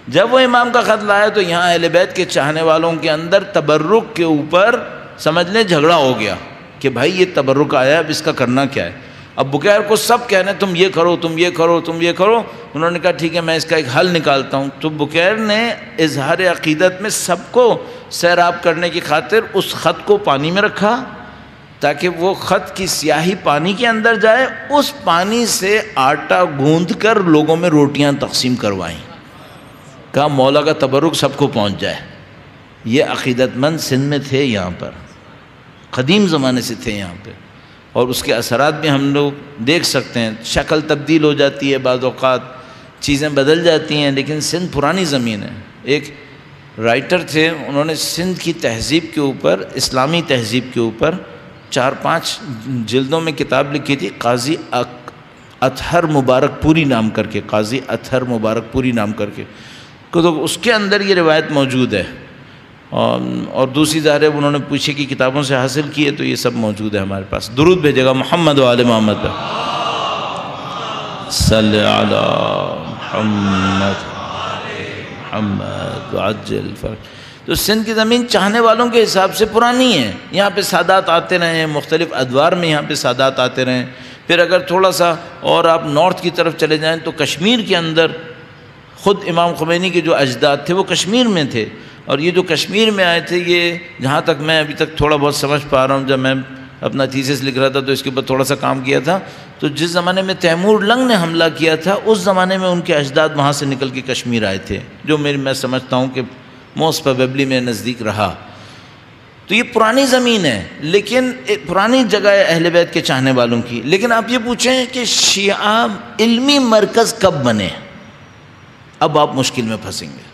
جب وہ امام کا خط لایا تو یہاں اہل بیت کے چاہنے والوں کے اندر تبرک کے اوپر سمجھ لیں جھگڑا ہو گیا کہ بھائی یہ تبرک آیا، اب اس کا کرنا کیا ہے. اب بکیر کو سب کہنے تم یہ کرو، تم یہ کرو، تم یہ کرو. انہوں نے کہا ٹھیک ہے میں اس کا ایک حل نکالتا ہوں. تو بکیر نے اظہار عقیدت میں سب کو سیراب کرنے کی خاطر اس خط کو پانی میں رکھا تاکہ وہ خط کی سیاہی پانی کے اندر جائے، اس پانی سے آٹا گوندھ کر لوگوں میں روٹیاں تقسیم کروائیں. کہا مولا کا تبرک سب کو پہنچ جائے. یہ عقیدت مند سندھ میں تھے، یہاں پر قدیم زمانے سے تھے یہاں پہ. اور اس کے اثرات بھی ہم لوگ دیکھ سکتے ہیں. شکل تبدیل ہو جاتی ہے، بعض اوقات چیزیں بدل جاتی ہیں، لیکن سندھ پرانی زمین ہے. ایک رائٹر تھے، انہوں نے سندھ کی تہذیب کے اوپر، اسلامی تہذیب کے اوپر 4-5 جلدوں میں کتاب لکھی تھی. قاضی اطہر مبارک پوری نام کر کے، قاضی اطہر مبارک پوری نام کر کے. تو اس کے اندر یہ روایت موجود ہے. اور دوسری ظاہر ہے انہوں نے پوچھے کی کتابوں سے حاصل کی ہے، تو یہ سب موجود ہے ہمارے پاس. درود بھیجے گا محمد و آل محمد صلی علی محمد محمد وعجل فرج. تو سندھ کی زمین چاہنے والوں کے حساب سے پرانی ہے. یہاں پہ سادات آتے رہے ہیں، مختلف ادوار میں یہاں پہ سادات آتے رہے ہیں. پھر اگر تھوڑا سا اور آپ نارتھ کی طرف چلے جائیں تو کشمیر کے اندر خود امام خمینی کے جو اجداد تھے وہ کشمیر میں تھے. اور یہ جو کشمیر میں آئے تھے، یہ جہاں تک میں ابھی تک تھوڑا بہت سمجھ پا رہا ہوں، جب میں اپنا تھیسس لکھ رہا تھا تو اس کے اوپر تھوڑا سا کام کیا تھا، تو جس زمانے میں تیمور لنگ نے حملہ کیا تھا اس زمانے میں ان کے اجداد وہاں سے نکل کے کشمیر آئے تھے، جو میں سمجھتا ہوں کہ موسٹ پروبیبلی میں نزدیک رہا. تو یہ پرانی زمین ہے، لیکن ایک پرانی جگہ ہے اہل بیت کے چاہنے والوں کی. لیکن آپ یہ پوچھیں کہ شیعہ علمی مرکز کب بنے، اب آپ مشکل میں پھنسیں گے.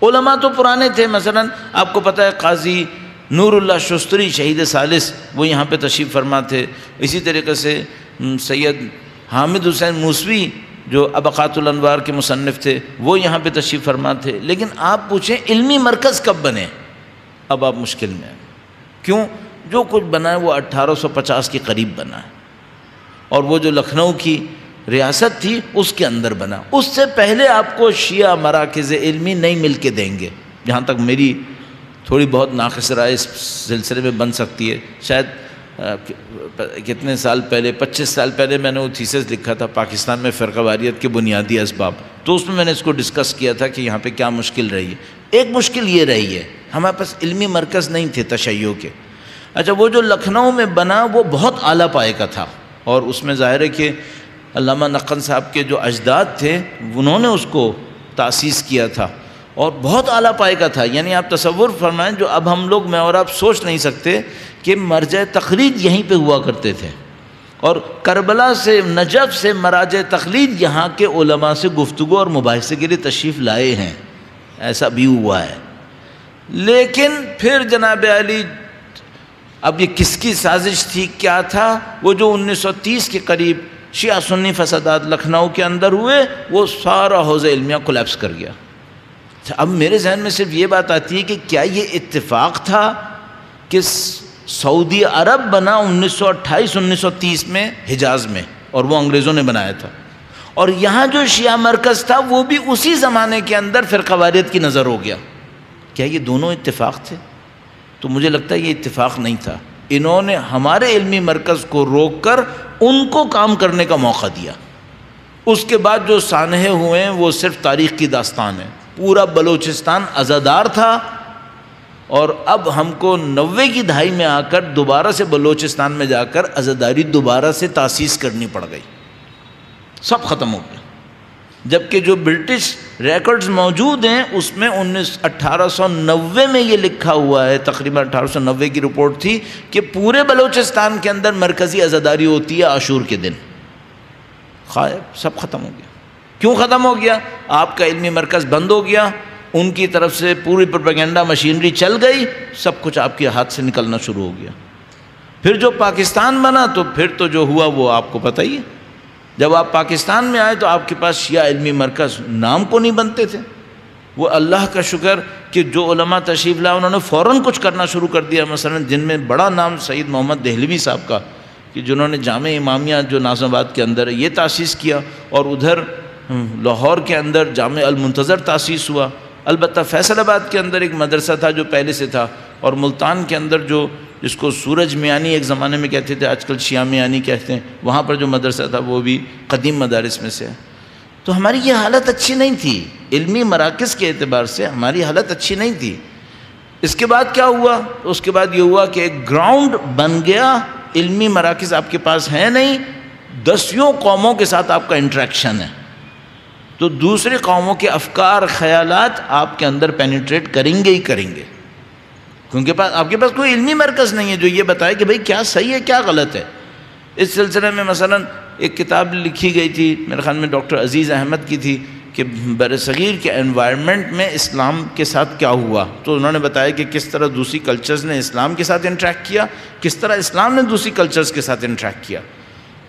علماء تو پرانے تھے. مثلا آپ کو پتہ ہے قاضی نور اللہ شستری شہید ثالث وہ یہاں پہ تشریف فرما تھے. اسی طریقے سے سید حامد حسین موسوی جو ابقات الانوار کے مصنف تھے وہ یہاں پہ تشریف فرما تھے. لیکن آپ پوچھیں علمی مرکز کب بنے، اب آپ مشکل میں ہیں. کیوں؟ جو کچھ بنا ہے وہ 1850 کے قریب بنا ہے، اور وہ جو لکھنؤ کی ریاست تھی اس کے اندر بنا. اس سے پہلے آپ کو شیعہ مراکز علمی نہیں مل کے دیں گے، جہاں تک میری تھوڑی بہت ناقص رائے اس سلسلے میں بن سکتی ہے. شاید کتنے سال پہلے، 25 سال پہلے میں نے وہ تھیسس لکھا تھا پاکستان میں فرقہ واریت کے بنیادی اسباب، تو اس میں نے اس کو ڈسکس کیا تھا کہ یہاں پہ کیا مشکل رہی ہے. ایک مشکل یہ رہی ہے ہمارے پاس علمی مرکز نہیں تھے تشیع کے. اچھا، وہ جو لکھنؤ میں بنا وہ بہت اعلیٰ پائے کا تھا، اور اس میں ظاہر ہے کہ علامہ نقن صاحب کے جو اجداد تھے انہوں نے اس کو تاسیس کیا تھا، اور بہت اعلیٰ پائے کا تھا. یعنی آپ تصور فرمائیں، جو اب ہم لوگ، میں اور آپ سوچ نہیں سکتے کہ مرجع تقلید یہیں پہ ہوا کرتے تھے، اور کربلا سے، نجف سے مراجع تقلید یہاں کے علماء سے گفتگو اور مباحثے کے لیے تشریف لائے ہیں. ایسا بھی ہوا ہے. لیکن پھر جناب علی، اب یہ کس کی سازش تھی، کیا تھا؟ وہ جو 1930 کے قریب شیعہ سنی فسادات لکھنؤ کے اندر ہوئے، وہ سارا حوزہ علمیہ کولیپس کر گیا۔ اب میرے ذہن میں صرف یہ بات آتی ہے کہ کیا یہ اتفاق تھا کہ سعودی عرب بنا 1928-1930 میں حجاز میں، اور وہ انگریزوں نے بنایا تھا، اور یہاں جو شیعہ مرکز تھا وہ بھی اسی زمانے کے اندر فرقہ واریت کی نظر ہو گیا؟ کیا یہ دونوں اتفاق تھے؟ تو مجھے لگتا ہے یہ اتفاق نہیں تھا۔ انہوں نے ہمارے علمی مرکز کو روک کر ان کو کام کرنے کا موقع دیا۔ اس کے بعد جو سانحے ہوئے ہیں وہ صرف تاریخ کی داستان ہے۔ پورا بلوچستان عزادار تھا، اور اب ہم کو 90 کی دہائی میں آ کر دوبارہ سے بلوچستان میں جا کر عزاداری دوبارہ سے تاسیس کرنی پڑ گئی، سب ختم ہو گیا۔ جبکہ جو برٹش ریکارڈز موجود ہیں اس میں 1890 میں یہ لکھا ہوا ہے، تقریباً 1890 کی رپورٹ تھی کہ پورے بلوچستان کے اندر مرکزی عزاداری ہوتی ہے عاشور کے دن۔ غائب، سب ختم ہو گیا۔ کیوں ختم ہو گیا؟ آپ کا علمی مرکز بند ہو گیا، ان کی طرف سے پوری پروپیگنڈا مشینری چل گئی، سب کچھ آپ کے ہاتھ سے نکلنا شروع ہو گیا۔ پھر جو پاکستان بنا تو پھر تو جو ہوا وہ آپ کو پتہ ہی ہے۔ جب آپ پاکستان میں آئے تو آپ کے پاس شیعہ علمی مرکز نام کو نہیں بنتے تھے۔ وہ اللہ کا شکر کہ جو علماء تشریف لائے انہوں نے فوراً کچھ کرنا شروع کر دیا، مثلا جن میں بڑا نام سید محمد دہلوی صاحب کا، کہ جنہوں نے جامع امامیہ جو ناظم آباد کے اندر ہے یہ تاسیس کیا، اور ادھر لاہور کے اندر جامع المنتظر تاسیس ہوا۔ البتہ فیصل آباد کے اندر ایک مدرسہ تھا جو پہلے سے تھا، اور ملتان کے اندر جو جس کو سورج میانی ایک زمانے میں کہتے تھے، آج کل شیعہ میانی کہتے ہیں، وہاں پر جو مدرسہ تھا وہ بھی قدیم مدارس میں سے ہے۔ تو ہماری یہ حالت اچھی نہیں تھی، علمی مراکز کے اعتبار سے ہماری حالت اچھی نہیں تھی۔ اس کے بعد کیا ہوا؟ اس کے بعد یہ ہوا کہ ایک گراؤنڈ بن گیا، علمی مراکز آپ کے پاس ہیں نہیں، 10 قوموں کے ساتھ آپ کا انٹریکشن ہے، تو دوسرے قوموں کے افکار خیالات آپ کے اندر پینیٹریٹ کریں گے ہی کریں گے، کیونکہ آپ کے پاس کوئی علمی مرکز نہیں ہے جو یہ بتائے کہ بھئی کیا صحیح ہے کیا غلط ہے۔ اس سلسلے میں مثلا ایک کتاب لکھی گئی تھی، میرے خیال میں ڈاکٹر عزیز احمد کی تھی، کہ برصغیر کے انوائرمنٹ میں اسلام کے ساتھ کیا ہوا، تو انہوں نے بتایا کہ کس طرح دوسری کلچرز نے اسلام کے ساتھ انٹریکٹ کیا، کس طرح اسلام نے دوسری کلچرز کے ساتھ انٹریکٹ کیا۔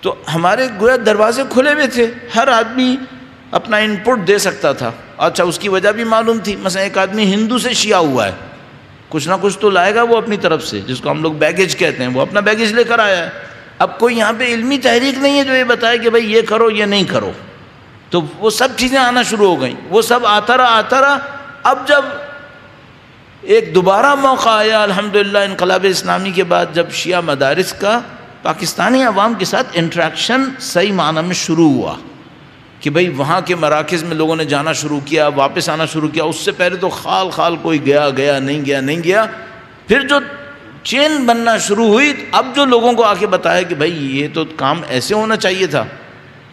تو ہمارے گویا دروازے کھلے ہوئے تھے، ہر آدمی اپنا ان پٹ دے سکتا تھا۔ اچھا، اس کی وجہ بھی معلوم تھی، مثلا ایک آدمی ہندو سے شیعہ ہوا ہے، کچھ نہ کچھ تو لائے گا وہ اپنی طرف سے، جس کو ہم لوگ بیگیج کہتے ہیں، وہ اپنا بیگیج لے کر آیا ہے۔ اب کوئی یہاں پہ علمی تحریک نہیں ہے جو یہ بتائے کہ بھئی یہ کرو یہ نہیں کرو، تو وہ سب چیزیں آنا شروع ہو گئیں، وہ سب آتا رہا۔ اب جب ایک دوبارہ موقع آیا الحمدللہ انقلاب اسلامی کے بعد، جب شیعہ مدارس کا پاکستانی عوام کے ساتھ انٹریکشن صحیح معنی میں شروع ہوا، کہ بھئی وہاں کے مراکز میں لوگوں نے جانا شروع کیا، واپس آنا شروع کیا۔ اس سے پہلے تو خال کوئی گیا نہیں گیا، پھر جو چین بننا شروع ہوئی، اب جو لوگوں کو آ کے بتایا کہ بھئی یہ تو کام ایسے ہونا چاہیے تھا،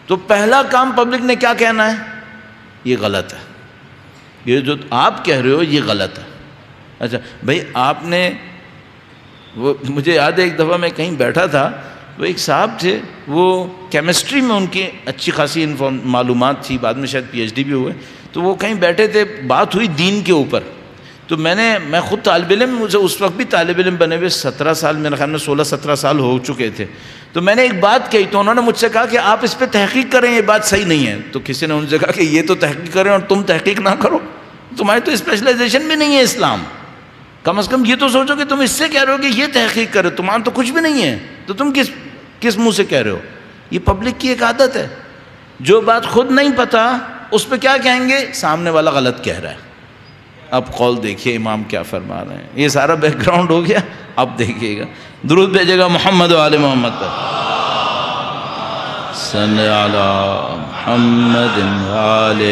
تو پہلا کام پبلک نے کیا کہنا ہے؟ یہ غلط ہے، یہ جو آپ کہہ رہے ہو یہ غلط ہے۔ اچھا بھئی آپ نے، وہ مجھے یاد ہے ایک دفعہ میں کہیں بیٹھا تھا، وہ ایک صاحب تھے، وہ کیمسٹری میں ان کی اچھی خاصی معلومات تھی، بعد میں شاید پی ایچ ڈی بھی ہوئے، تو وہ کہیں بیٹھے تھے، بات ہوئی دین کے اوپر، تو میں خود طالب علم، مجھے اس وقت بھی طالب علم بنے ہوئے 17 سال، میرے خیال میں 16-17 سال ہو چکے تھے، تو میں نے ایک بات کہی تو انہوں نے مجھ سے کہا کہ آپ اس پہ تحقیق کریں، یہ بات صحیح نہیں ہے۔ تو کسی نے ان سے کہا کہ یہ تو تحقیق کریں اور تم تحقیق نہ کرو، تمہاری تو اسپیشلائزیشن بھی نہیں ہے اسلام، کم از کم یہ تو سوچو کہ تم اس سے کہہ رہے ہو کہ یہ تحقیق کرو، تمہارا تو کچھ بھی نہیں ہے، تو تم کس منہ سے کہہ رہے ہو؟ یہ پبلک کی ایک عادت ہے، جو بات خود نہیں پتا اس پہ کیا کہیں گے؟ سامنے والا غلط کہہ رہا ہے۔ اب قول دیکھیے امام کیا فرما رہے ہیں، یہ سارا بیک گراؤنڈ ہو گیا، اب دیکھیے گا، درود بھیجے گا محمد و آل محمد پر، صلی علی محمد و آل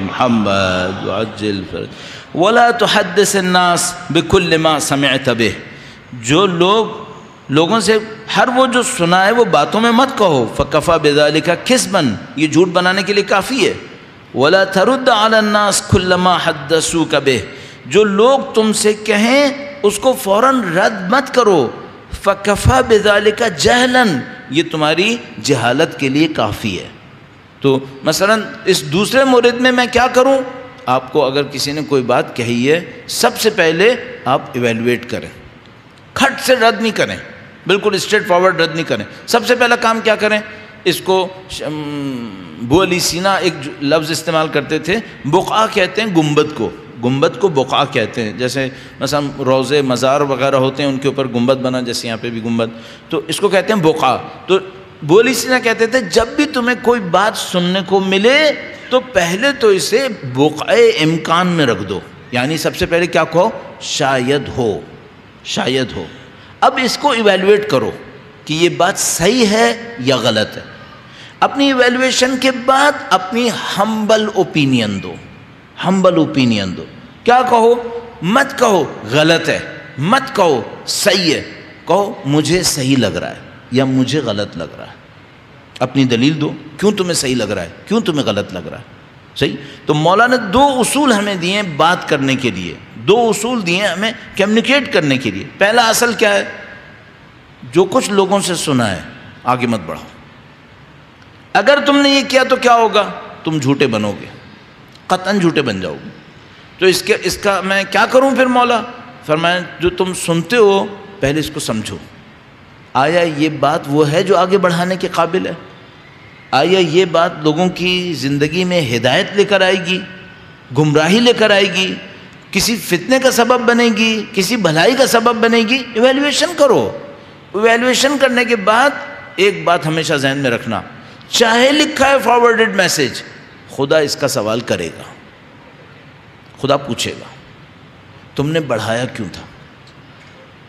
محمد وعجل فرج ولا تحدث الناس بكل ما سمعت به۔ جو لوگوں سے ہر وہ جو سنا ہے وہ باتوں میں مت کہو، فکفا بذالک کذبا، یہ جھوٹ بنانے کے لیے کافی ہے۔ ولا ترد علی الناس كل ما حدثوك به، جو لوگ تم سے کہیں اس کو فوراً رد مت کرو، فکفا بذالک جہلا، یہ تمہاری جہالت کے لیے کافی ہے۔ تو مثلا اس دوسرے مورد میں کیا کروں؟ آپ کو اگر کسی نے کوئی بات کہی ہے، سب سے پہلے آپ ایویلویٹ کریں، کھٹ سے رد نہیں کریں، بالکل اسٹریٹ فارورڈ رد نہیں کریں۔ سب سے پہلا کام کیا کریں؟ اس کو ابو علی سینا ایک لفظ استعمال کرتے تھے، بقعہ کہتے ہیں گنبد کو، گنبد کو بقعہ کہتے ہیں، جیسے مثلا روضے مزار وغیرہ ہوتے ہیں ان کے اوپر گنبد بنا، جیسے یہاں پہ بھی گنبد، تو اس کو کہتے ہیں بقعہ۔ تو ابو علی سینا کہتے تھے جب بھی تمہیں کوئی بات سننے کو ملے تو پہلے تو اسے بقعۂ امکان میں رکھ دو، یعنی سب سے پہلے کیا کہو؟ شاید ہو، شاید ہو۔ اب اس کو ایویلویٹ کرو کہ یہ بات صحیح ہے یا غلط ہے۔ اپنی ایویلویشن کے بعد اپنی ہمبل اوپینین دو، ہمبل اوپینین دو۔ کیا کہو؟ مت کہو غلط ہے، مت کہو صحیح ہے، کہو مجھے صحیح لگ رہا ہے یا مجھے غلط لگ رہا ہے۔ اپنی دلیل دو، کیوں تمہیں صحیح لگ رہا ہے، کیوں تمہیں غلط لگ رہا ہے۔ صحیح؟ تو مولانا نے 2 اصول ہمیں دیے ہیں بات کرنے کے لیے، 2 اصول دیے ہیں ہمیں کمیونیکیٹ کرنے کے لیے۔ پہلا اصل کیا ہے؟ جو کچھ لوگوں سے سنا ہے آگے مت بڑھاؤ۔ اگر تم نے یہ کیا تو کیا ہوگا؟ تم جھوٹے بنو گے، قطعاً جھوٹے بن جاؤ گے۔ تو اس کا میں کیا کروں پھر؟ مولا فرمایا جو تم سنتے ہو پہلے اس کو سمجھو، آیا یہ بات وہ ہے جو آگے بڑھانے کے قابل ہے؟ آیا یہ بات لوگوں کی زندگی میں ہدایت لے کر آئے گی، گمراہی لے کر آئے گی، کسی فتنے کا سبب بنے گی، کسی بھلائی کا سبب بنے گی؟ ایویلویشن کرو۔ ایویلویشن کرنے کے بعد ایک بات ہمیشہ ذہن میں رکھنا، چاہے لکھا ہے فارورڈڈ میسج، خدا اس کا سوال کرے گا، خدا پوچھے گا تم نے بڑھایا کیوں تھا،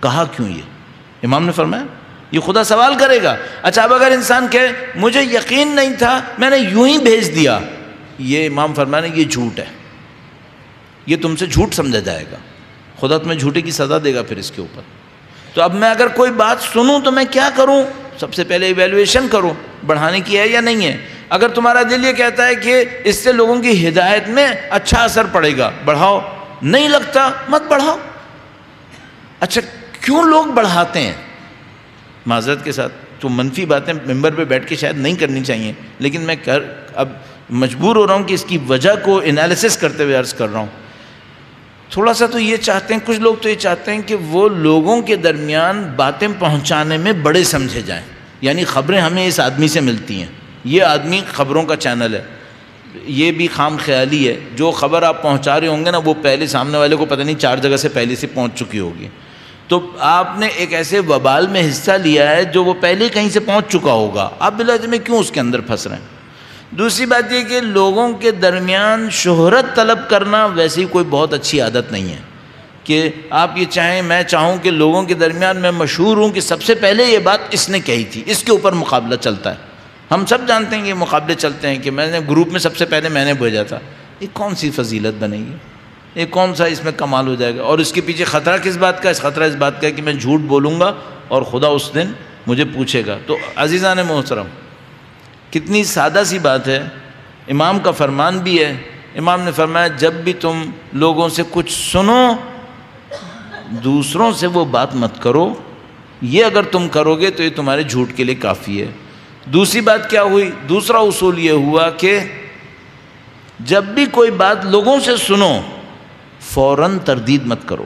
کہا کیوں یہ؟ امام نے فرمایا یہ خدا سوال کرے گا۔ اچھا اب اگر انسان کہے مجھے یقین نہیں تھا میں نے یوں ہی بھیج دیا، یہ امام فرمایا یہ جھوٹ ہے، یہ تم سے جھوٹ سمجھا جائے گا، خدا تمہیں جھوٹے کی سزا دے گا پھر اس کے اوپر۔ تو اب میں اگر کوئی بات سنوں تو میں کیا کروں؟ سب سے پہلے ایویلویشن کرو بڑھانے کی ہے یا نہیں ہے۔ اگر تمہارا دل یہ کہتا ہے کہ اس سے لوگوں کی ہدایت میں اچھا اثر پڑے گا، بڑھاؤ، نہیں لگتا مت بڑھاؤ۔ اچھا کیوں لوگ بڑھاتے ہیں؟ معذرت کے ساتھ تو منفی باتیں ممبر پہ بیٹھ کے شاید نہیں کرنی چاہیے، لیکن میں اب مجبور ہو رہا ہوں کہ اس کی وجہ کو انالیسس کرتے ہوئے عرض کر رہا ہوں۔ تھوڑا سا تو یہ چاہتے ہیں، کچھ لوگ تو یہ چاہتے ہیں کہ وہ لوگوں کے درمیان باتیں پہنچانے میں بڑے سمجھے جائیں، یعنی خبریں ہمیں اس آدمی سے ملتی ہیں، یہ آدمی خبروں کا چینل ہے۔ یہ بھی خام خیالی ہے، جو خبر آپ پہنچا رہے ہوں گے نا وہ پہلے سامنے والے کو پتہ نہیں 4 جگہ سے پہلے سے پہنچ چکی ہوگی، تو آپ نے ایک ایسے وبال میں حصہ لیا ہے جو وہ پہلے کہیں سے پہنچ چکا ہوگا، آپ بلازم کیوں اس کے اندر پھنس رہے ہیں؟ دوسری بات یہ کہ لوگوں کے درمیان شہرت طلب کرنا ویسے ہی کوئی بہت اچھی عادت نہیں ہے، کہ آپ یہ چاہیں میں چاہوں کہ لوگوں کے درمیان میں مشہور ہوں کہ سب سے پہلے یہ بات اس نے کہی تھی، اس کے اوپر مقابلہ چلتا ہے۔ ہم سب جانتے ہیں کہ مقابلے چلتے ہیں کہ میں نے گروپ میں سب سے پہلے میں نے بھیجا تھا، یہ کون سی فضیلت بنے گی، یہ کون سا اس میں کمال ہو جائے گا؟ اور اس کے پیچھے خطرہ کس بات کا؟ خطرہ اس بات کا ہے کہ میں جھوٹ بولوں گا اور خدا اس دن مجھے پوچھے گا۔ تو عزیزان محترم، کتنی سادہ سی بات ہے، امام کا فرمان بھی ہے۔ امام نے فرمایا جب بھی تم لوگوں سے کچھ سنو دوسروں سے وہ بات مت کرو، یہ اگر تم کرو گے تو یہ تمہارے جھوٹ کے لیے کافی ہے۔ دوسری بات کیا ہوئی؟ دوسرا اصول یہ ہوا کہ جب بھی کوئی بات لوگوں سے سنو فوراً تردید مت کرو،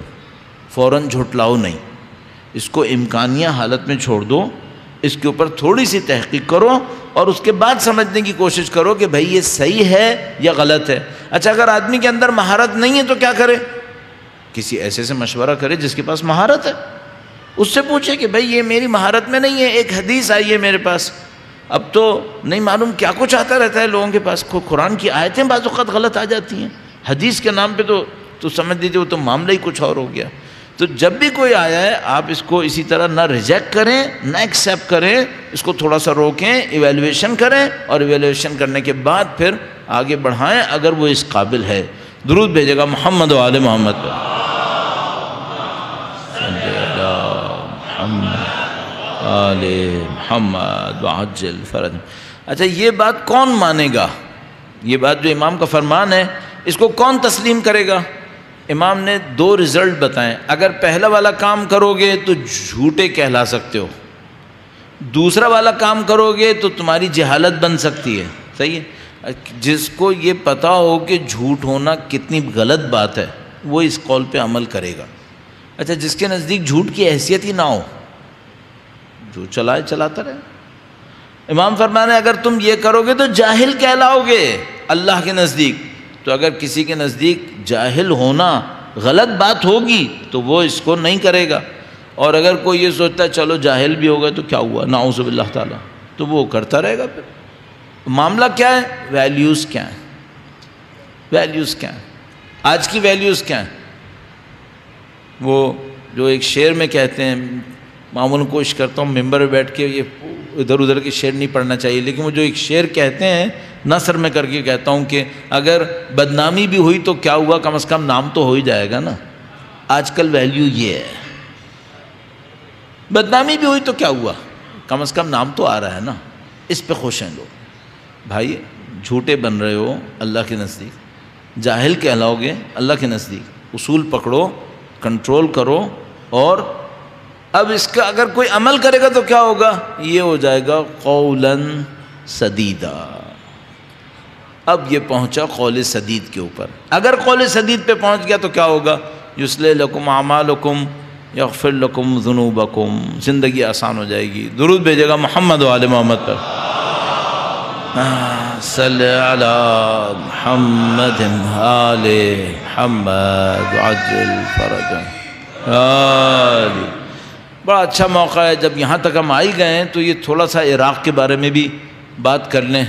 فوراً جھٹلاؤ نہیں، اس کو امکانیہ حالت میں چھوڑ دو، اس کے اوپر تھوڑی سی تحقیق کرو اور اس کے بعد سمجھنے کی کوشش کرو کہ بھائی یہ صحیح ہے یا غلط ہے۔ اچھا اگر آدمی کے اندر مہارت نہیں ہے تو کیا کرے؟ کسی ایسے سے مشورہ کرے جس کے پاس مہارت ہے، اس سے پوچھے کہ بھائی یہ میری مہارت میں نہیں ہے، ایک حدیث آئی ہے میرے پاس، اب تو نہیں معلوم کیا کچھ آتا رہتا ہے لوگوں کے پاس، قرآن کی آیتیں بعض اوقات غلط آ جاتی ہیں، حدیث کے نام پہ تو سمجھ لیجیے وہ تو معاملہ ہی کچھ اور ہو گیا۔ تو جب بھی کوئی آیا ہے آپ اس کو اسی طرح نہ ریجیکٹ کریں نہ ایکسیپٹ کریں، اس کو تھوڑا سا روکیں، ایویلویشن کریں اور ایویلویشن کرنے کے بعد پھر آگے بڑھائیں اگر وہ اس قابل ہے۔ درود بھیجے گا محمد و آل محمد پر۔ آل محمد وعجل فرج۔ اچھا یہ بات کون مانے گا؟ یہ بات جو امام کا فرمان ہے اس کو کون تسلیم کرے گا؟ امام نے 2 رزلٹ بتائیں، اگر پہلا والا کام کرو گے تو جھوٹے کہلا سکتے ہو، دوسرا والا کام کرو گے تو تمہاری جہالت بن سکتی ہے۔ صحیح ہے؟ جس کو یہ پتہ ہو کہ جھوٹ ہونا کتنی غلط بات ہے وہ اس قول پہ عمل کرے گا۔ اچھا جس کے نزدیک جھوٹ کی حیثیت ہی نہ ہو، جو چلائے چلاتا رہے۔ امام فرمانے اگر تم یہ کرو گے تو جاہل کہلاؤ گے اللہ کے نزدیک. تو اگر کسی کے نزدیک جاہل ہونا غلط بات ہوگی تو وہ اس کو نہیں کرے گا، اور اگر کوئی یہ سوچتا ہے چلو جاہل بھی ہوگا تو کیا ہوا، نعوذ باللہ تعالیٰ، تو وہ کرتا رہے گا. پھر معاملہ کیا ہے؟ ویلیوز کیا ہیں؟ ویلیوز کیا ہیں؟ آج کی ویلیوز کیا ہیں؟ وہ جو ایک شعر میں کہتے ہیں، معمولاً کوشش کرتا ہوں ممبر پہ بیٹھ کے یہ ادھر ادھر کے شعر نہیں پڑھنا چاہیے، لیکن وہ جو ایک شعر کہتے ہیں نثر میں کر کے کہتا ہوں کہ اگر بدنامی بھی ہوئی تو کیا ہوا، کم از کم نام تو ہو ہی جائے گا نا. آج کل ویلیو یہ ہے، بدنامی بھی ہوئی تو کیا ہوا، کم از کم نام تو آ رہا ہے نا. اس پہ خوش ہیں لوگ. بھائی جھوٹے بن رہے ہو اللہ کے نزدیک، جاہل کہلاؤ گے اللہ کے نزدیک. اصول پکڑو، کنٹرول کرو، اور اب اس کا اگر کوئی عمل کرے گا تو کیا ہوگا، یہ ہو جائے گا قولاً سدیدا. اب یہ پہنچا قول سدید کے اوپر. اگر قول سدید پہ پہنچ گیا تو کیا ہوگا، یصلح لکم اعمالکم یغفر لکم ذنوبکم. زندگی آسان ہو جائے گی. درود بھیجے گا محمد و آل محمد پر. صلی علی محمد آل محمد عجل فرجہ آلی. بڑا اچھا موقع ہے جب یہاں تک ہم آئی گئے ہیں تو یہ تھوڑا سا عراق کے بارے میں بھی بات کر لیں.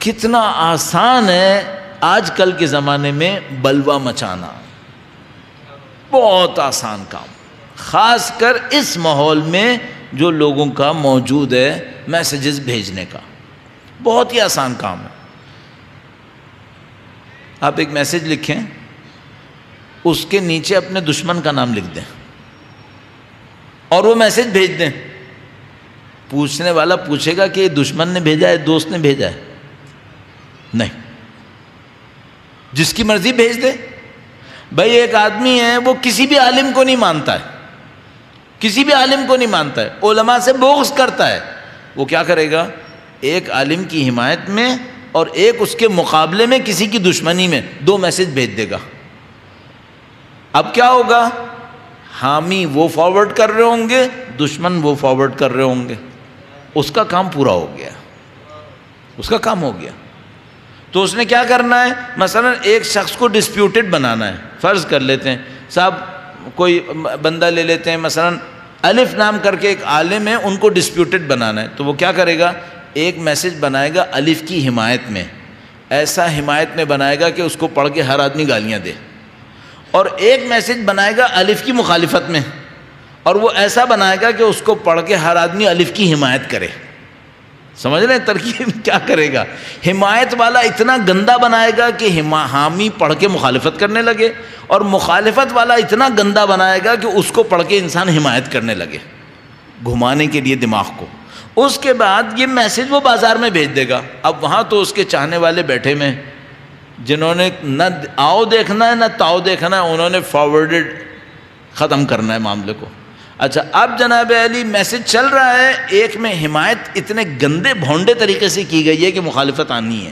کتنا آسان ہے آج کل کے زمانے میں بلوہ مچانا، بہت آسان کام، خاص کر اس ماحول میں جو لوگوں کا موجود ہے میسیجز بھیجنے کا، بہت ہی آسان کام ہے. آپ ایک میسیج لکھیں، اس کے نیچے اپنے دشمن کا نام لکھ دیں اور وہ میسیج بھیج دیں. پوچھنے والا پوچھے گا کہ یہ دشمن نے بھیجا ہے دوست نے بھیجا ہے؟ نہیں، جس کی مرضی بھیج دے. بھائی ایک آدمی ہے وہ کسی بھی عالم کو نہیں مانتا ہے، کسی بھی عالم کو نہیں مانتا ہے، علماء سے بغض کرتا ہے. وہ کیا کرے گا، ایک عالم کی حمایت میں اور ایک اس کے مقابلے میں کسی کی دشمنی میں دو میسیج بھیج دے گا. اب کیا ہوگا، حامی وہ فارورڈ کر رہے ہوں گے، دشمن وہ فارورڈ کر رہے ہوں گے. اس کا کام پورا ہو گیا، اس کا کام ہو گیا. تو اس نے کیا کرنا ہے، مثلا ایک شخص کو ڈسپیوٹڈ بنانا ہے. فرض کر لیتے ہیں صاحب کوئی بندہ لے لیتے ہیں، مثلا الف نام کر کے ایک عالم ہے، ان کو ڈسپیوٹڈ بنانا ہے. تو وہ کیا کرے گا، ایک میسیج بنائے گا الف کی حمایت میں، ایسا حمایت میں بنائے گا کہ اس کو پڑھ کے ہر آدمی گالیاں دے، اور ایک میسیج بنائے گا الف کی مخالفت میں، اور وہ ایسا بنائے گا کہ اس کو پڑھ کے ہر آدمی الف کی حمایت کرے. سمجھ رہے ہیں ترکیب کیا کرے گا؟ حمایت والا اتنا گندا بنائے گا کہ حامی پڑھ کے مخالفت کرنے لگے، اور مخالفت والا اتنا گندا بنائے گا کہ اس کو پڑھ کے انسان حمایت کرنے لگے، گھمانے کے لیے دماغ کو. اس کے بعد یہ میسیج وہ بازار میں بھیج دے گا. اب وہاں تو اس کے چاہنے والے بیٹھے میں، جنہوں نے نہ آؤ دیکھنا ہے نہ تاؤ دیکھنا ہے، انہوں نے فارورڈڈ ختم کرنا ہے معاملے کو. اچھا اب جناب علی میسیج چل رہا ہے، ایک میں حمایت اتنے گندے بھونڈے طریقے سے کی گئی ہے کہ مخالفت آنی ہے،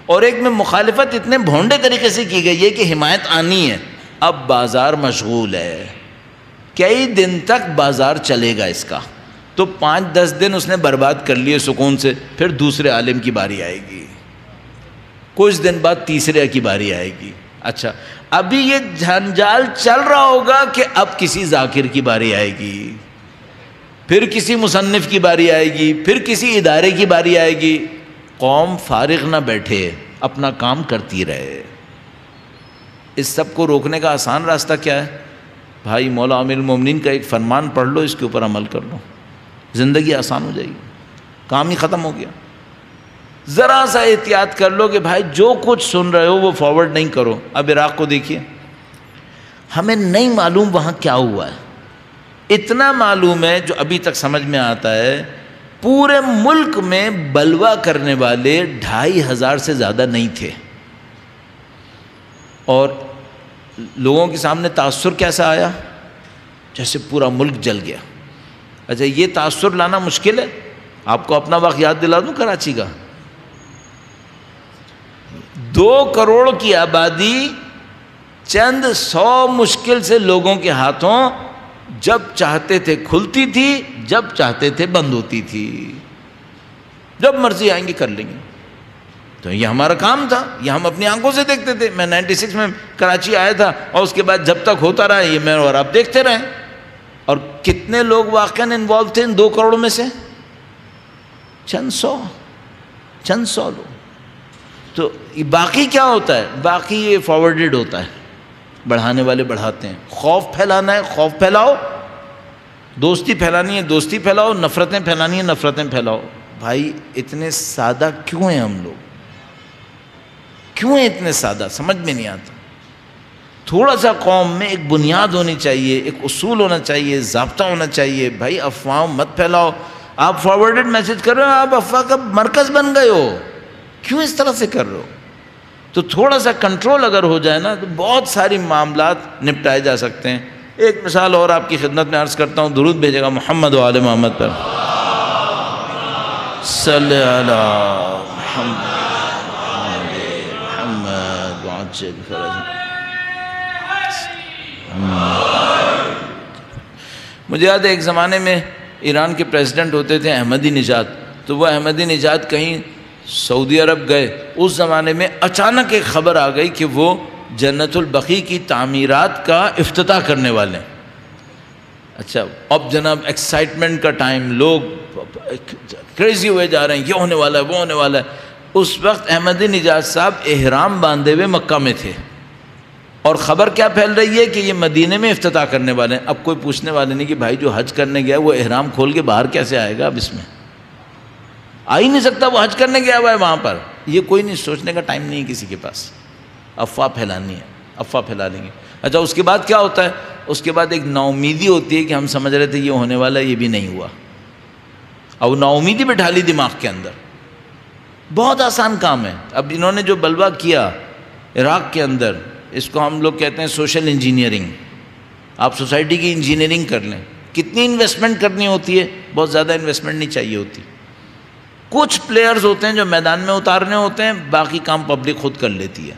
اور ایک میں مخالفت اتنے بھونڈے طریقے سے کی گئی ہے کہ حمایت آنی ہے. اب بازار مشغول ہے، کئی دن تک بازار چلے گا اس کا. تو 5-10 دن اس نے برباد کر لیے سکون سے. پھر دوسرے عالم کی باری آئے گی، کچھ دن بعد تیسرے کی باری آئے گی. اچھا ابھی یہ جھنجال چل رہا ہوگا کہ اب کسی ذاکر کی باری آئے گی، پھر کسی مصنف کی باری آئے گی، پھر کسی ادارے کی باری آئے گی. قوم فارغ نہ بیٹھے، اپنا کام کرتی رہے. اس سب کو روکنے کا آسان راستہ کیا ہے؟ بھائی مولا امیر المومنین کا ایک فرمان پڑھ لو، اس کے اوپر عمل کر لو، زندگی آسان ہو جائے گی، کام ہی ختم ہو گیا. ذرا سا احتیاط کر لو کہ بھائی جو کچھ سن رہے ہو وہ فارورڈ نہیں کرو. اب عراق کو دیکھیے، ہمیں نہیں معلوم وہاں کیا ہوا ہے. اتنا معلوم ہے جو ابھی تک سمجھ میں آتا ہے، پورے ملک میں بلوہ کرنے والے 2500 سے زیادہ نہیں تھے، اور لوگوں کے سامنے تاثر کیسا آیا، جیسے پورا ملک جل گیا. اچھا یہ تاثر لانا مشکل ہے. آپ کو اپنا وقت یاد دلا دوں کراچی کا. 2 کروڑ کی آبادی چند 100 مشکل سے لوگوں کے ہاتھوں جب چاہتے تھے کھلتی تھی، جب چاہتے تھے بند ہوتی تھی. جب مرضی آئیں گے کر لیں گے. تو یہ ہمارا کام تھا, یہ ہم اپنی آنکھوں سے دیکھتے تھے. میں 96 میں کراچی آیا تھا اور اس کے بعد جب تک ہوتا رہا یہ میں اور آپ دیکھتے رہے. اور کتنے لوگ واقعاً انوالو تھے ان 2 کروڑ میں سے؟ چند سو لوگ. تو باقی کیا ہوتا ہے؟ باقی یہ فارورڈڈ ہوتا ہے, بڑھانے والے بڑھاتے ہیں. خوف پھیلانا ہے خوف پھیلاؤ, دوستی پھیلانی ہے دوستی پھیلاؤ, نفرتیں پھیلانی ہیں نفرتیں پھیلاؤ. بھائی اتنے سادہ کیوں ہیں ہم لوگ؟ کیوں ہیں اتنے سادہ؟ سمجھ میں نہیں آتا. تھوڑا سا قوم میں ایک بنیاد ہونی چاہیے, ایک اصول ہونا چاہیے, ضابطہ ہونا چاہیے. بھائی افواہ مت پھیلاؤ. آپ فارورڈڈ میسج کر رہے ہو, آپ افواہ کا مرکز بن گئے ہو. کیوں اس طرح سے کر رہے ہو؟ تو تھوڑا سا کنٹرول اگر ہو جائے نا تو بہت ساری معاملات نپٹائے جا سکتے ہیں. ایک مثال اور آپ کی خدمت میں عرض کرتا ہوں, درود بھیجے گا محمد و آل محمد پر. صلی علی محمد وعجل فرج. مجھے یاد ہے ایک زمانے میں ایران کے پریزیڈنٹ ہوتے تھے احمدی نژاد. تو وہ احمدی نژاد کہیں سعودی عرب گئے. اس زمانے میں اچانک ایک خبر آ گئی کہ وہ جنت البقیع کی تعمیرات کا افتتاح کرنے والے ہیں. اچھا اب جناب ایکسائٹمنٹ کا ٹائم, لوگ کریزی ہوئے جا رہے ہیں, یہ ہونے والا ہے وہ ہونے والا ہے. اس وقت احمدی نژاد صاحب احرام باندھے ہوئے مکہ میں تھے اور خبر کیا پھیل رہی ہے کہ یہ مدینے میں افتتاح کرنے والے ہیں. اب کوئی پوچھنے والے نہیں کہ بھائی جو حج کرنے گیا وہ احرام کھول کے باہر کیسے آئے گا؟ اب اس میں آ ہی نہیں سکتا, وہ حج کرنے گیا ہوا ہے وہاں پر. یہ کوئی نہیں, سوچنے کا ٹائم نہیں ہے کسی کے پاس. افواہ پھیلانی ہے, افواہ پھیلا لیں گے. اچھا اس کے بعد کیا ہوتا ہے؟ اس کے بعد ایک ناامیدی ہوتی ہے کہ ہم سمجھ رہے تھے یہ ہونے والا ہے, یہ بھی نہیں ہوا. اب ناامیدی بٹھا لی دماغ کے اندر. بہت آسان کام ہے. اب انہوں نے جو بلوا کیا عراق کے اندر, اس کو ہم لوگ کہتے ہیں سوشل انجینئرنگ. آپ سوسائٹی کی انجینئرنگ کر لیں. کتنی انویسٹمنٹ کرنی ہوتی ہے؟ بہت زیادہ انویسٹمنٹ نہیں چاہیے ہوتی. کچھ پلیئرز ہوتے ہیں جو میدان میں اتارنے ہوتے ہیں, باقی کام پبلک خود کر لیتی ہے.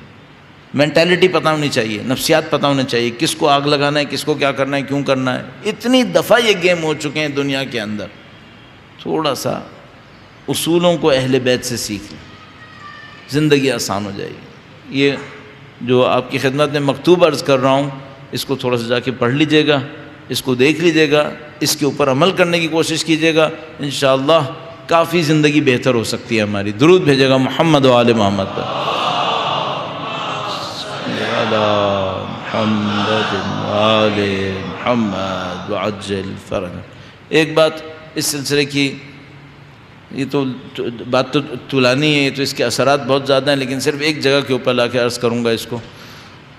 مینٹیلٹی پتہ ہونی چاہیے, نفسیات پتہ ہونے چاہیے, کس کو آگ لگانا ہے, کس کو کیا کرنا ہے, کیوں کرنا ہے. اتنی دفعہ یہ گیم ہو چکے ہیں دنیا کے اندر. تھوڑا سا اصولوں کو اہل بیت سے سیکھ لیں, زندگی آسان ہو جائے گی. یہ جو آپ کی خدمت میں مکتوب عرض کر رہا ہوں, اس کو تھوڑا سا جا کے پڑھ لیجئے گا, اس کو دیکھ لیجئے گا, اس کے اوپر عمل کرنے کی کوشش کیجئے گا. انشاءاللہ کافی زندگی بہتر ہو سکتی ہے ہماری. درود بھیجے گا محمد و آل محمد پر. محمد آل محمد وعجل فرج. ایک بات اس سلسلے کی, یہ تو بات تو طولانی ہے, تو اس کے اثرات بہت زیادہ ہیں, لیکن صرف ایک جگہ کے اوپر لا کے عرض کروں گا اس کو.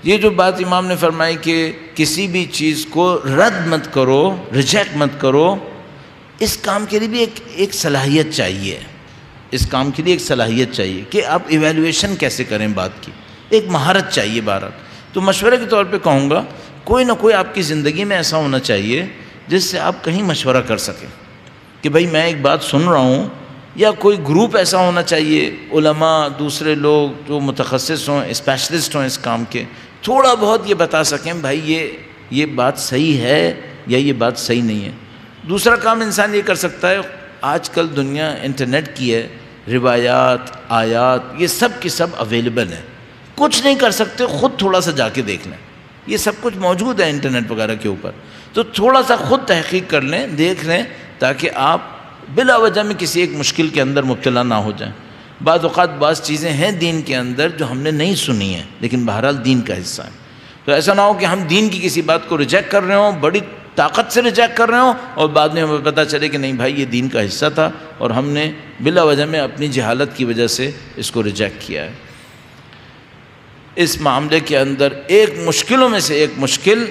یہ جو بات امام نے فرمائی کہ کسی بھی چیز کو رد مت کرو, ریجیکٹ مت کرو, اس کام کے لیے بھی ایک صلاحیت چاہیے. اس کام کے لیے ایک صلاحیت چاہیے کہ آپ ایویلویشن کیسے کریں بات کی, ایک مہارت چاہیے. بہرحال تو مشورے کے طور پہ کہوں گا, کوئی نہ کوئی آپ کی زندگی میں ایسا ہونا چاہیے جس سے آپ کہیں مشورہ کر سکیں کہ بھائی میں ایک بات سن رہا ہوں, یا کوئی گروپ ایسا ہونا چاہیے, علماء, دوسرے لوگ جو متخصص ہوں, اسپیشلسٹ ہوں اس کام کے, تھوڑا بہت یہ بتا سکیں بھائی یہ بات صحیح ہے یا یہ بات صحیح نہیں ہے. دوسرا کام انسان یہ کر سکتا ہے, آج کل دنیا انٹرنیٹ کی ہے, روایات, آیات, یہ سب کی سب اویلیبل ہیں. کچھ نہیں کر سکتے, خود تھوڑا سا جا کے دیکھ لیں, یہ سب کچھ موجود ہے انٹرنیٹ وغیرہ کے اوپر. تو تھوڑا سا خود تحقیق کر لیں, دیکھ لیں, تاکہ آپ بلا وجہ میں کسی ایک مشکل کے اندر مبتلا نہ ہو جائیں. بعض اوقات بعض چیزیں ہیں دین کے اندر جو ہم نے نہیں سنی ہیں, لیکن بہرحال دین کا حصہ ہیں. تو ایسا نہ ہو کہ ہم دین کی کسی بات کو ریجیکٹ کر رہے ہوں, بڑی طاقت سے ریجیکٹ کر رہے ہوں, اور بعد میں ہمیں پتہ چلے کہ نہیں بھائی یہ دین کا حصہ تھا اور ہم نے بلا وجہ میں اپنی جہالت کی وجہ سے اس کو ریجیکٹ کیا ہے. اس معاملے کے اندر ایک مشکلوں میں سے ایک مشکل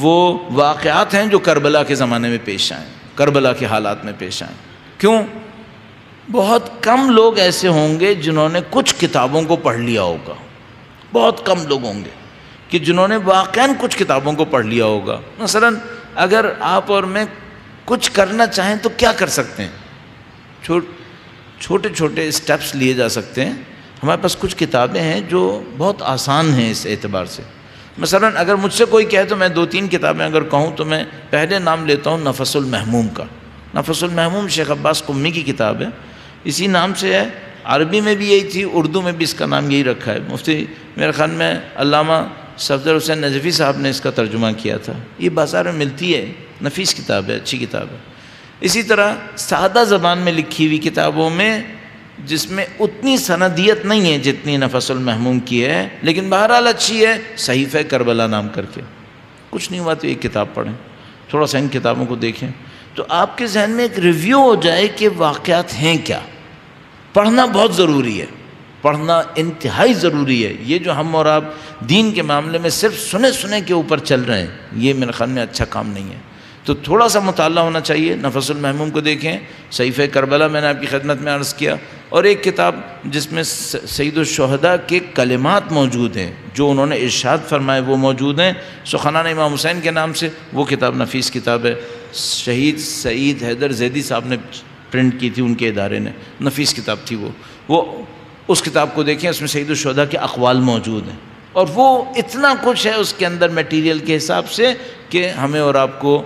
وہ واقعات ہیں جو کربلا کے زمانے میں پیش آئیں, کربلا کے حالات میں پیش آئیں. کیوں؟ بہت کم لوگ ایسے ہوں گے جنہوں نے کچھ کتابوں کو پڑھ لیا ہوگا, بہت کم لوگ ہوں گے کہ جنہوں نے واقعاً کچھ کتابوں کو پڑھ لیا ہوگا. مثلا اگر آپ اور میں کچھ کرنا چاہیں تو کیا کر سکتے ہیں؟ چھوٹے چھوٹے اسٹیپس لیے جا سکتے ہیں. ہمارے پاس کچھ کتابیں ہیں جو بہت آسان ہیں اس اعتبار سے. مثلا اگر مجھ سے کوئی کہے تو میں 2-3 کتابیں اگر کہوں تو میں پہلے نام لیتا ہوں نفس المحموم کا. نفس المحموم شیخ عباس قمی کی کتاب ہے. اسی نام سے ہے، عربی میں بھی یہی تھی، اردو میں بھی اس کا نام یہی رکھا ہے۔ مفتی میرے خیال میں علامہ صفدر حسین نجفی صاحب نے اس کا ترجمہ کیا تھا۔ یہ بازار میں ملتی ہے، نفیس کتاب ہے، اچھی کتاب ہے۔ اسی طرح سادہ زبان میں لکھی ہوئی کتابوں میں جس میں اتنی سندیت نہیں ہے جتنی نفس المحموم کی ہے، لیکن بہرحال اچھی ہے، صحیفہ کربلا نام کر کے۔ کچھ نہیں ہوا تو ایک کتاب پڑھیں، تھوڑا سا ان کتابوں کو دیکھیں تو آپ کے ذہن میں ایک ریویو ہو جائے کہ واقعات ہیں کیا۔ پڑھنا بہت ضروری ہے، پڑھنا انتہائی ضروری ہے۔ یہ جو ہم اور آپ دین کے معاملے میں صرف سنے کے اوپر چل رہے ہیں، یہ میرے خیال میں اچھا کام نہیں ہے۔ تو تھوڑا سا مطالعہ ہونا چاہیے۔ نفس المحموم کو دیکھیں، صحیفہ کربلا میں نے آپ کی خدمت میں عرض کیا، اور ایک کتاب جس میں سید الشہداء کے کلمات موجود ہیں، جو انہوں نے ارشاد فرمائے وہ موجود ہیں، سخنان امام حسین کے نام سے، وہ کتاب نفیس کتاب ہے۔ شہید سعید حیدر زیدی صاحب نے پرنٹ کی تھی، ان کے ادارے نے، نفیس کتاب تھی وہ اس کتاب کو دیکھیں، اس میں سید الشہداء کے اقوال موجود ہیں، اور وہ اتنا کچھ ہے اس کے اندر میٹیریل کے حساب سے کہ ہمیں اور آپ کو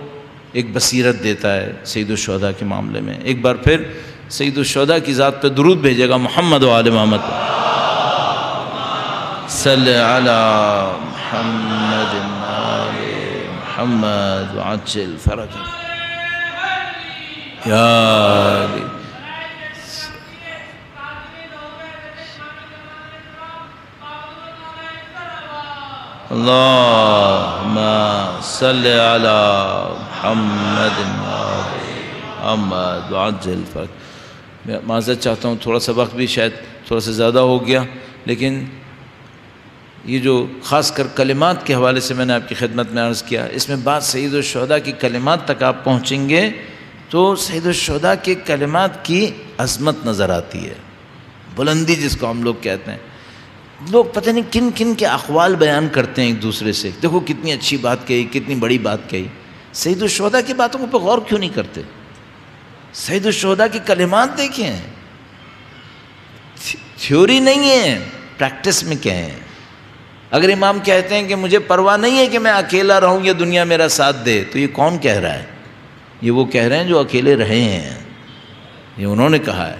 ایک بصیرت دیتا ہے سید الشہداء کے معاملے میں۔ ایک بار پھر سید الشہداء کی ذات پہ درود بھیجے گا، محمد و آل محمد، صلی علی محمد آل محمد وعجل فرجہ یا علی۔ اللہم صلی علی محمد محمد وعجل فرج۔ میں معذرت چاہتا ہوں، تھوڑا سا وقت بھی شاید تھوڑا سا زیادہ ہو گیا، لیکن یہ جو خاص کر کلمات کے حوالے سے میں نے آپ کی خدمت میں عرض کیا، اس میں بات سید الشہداء کی کلمات تک آپ پہنچیں گے تو سید الشہداء کے کلمات کی عظمت نظر آتی ہے، بلندی جس کو ہم لوگ کہتے ہیں۔ لوگ پتہ نہیں کن کن کے اقوال بیان کرتے ہیں ایک دوسرے سے، دیکھو کتنی اچھی بات کہی، کتنی بڑی بات کہی۔ سید الشہداء کی باتوں پہ غور کیوں نہیں کرتے؟ سید الشہداء کی کلمات دیکھیں، تھیوری نہیں ہے، پریکٹس میں کیا ہے۔ اگر امام کہتے ہیں کہ مجھے پرواہ نہیں ہے کہ میں اکیلا رہوں یا دنیا میرا ساتھ دے، تو یہ کون کہہ رہا ہے؟ یہ وہ کہہ رہے ہیں جو اکیلے رہے ہیں، یہ انہوں نے کہا ہے،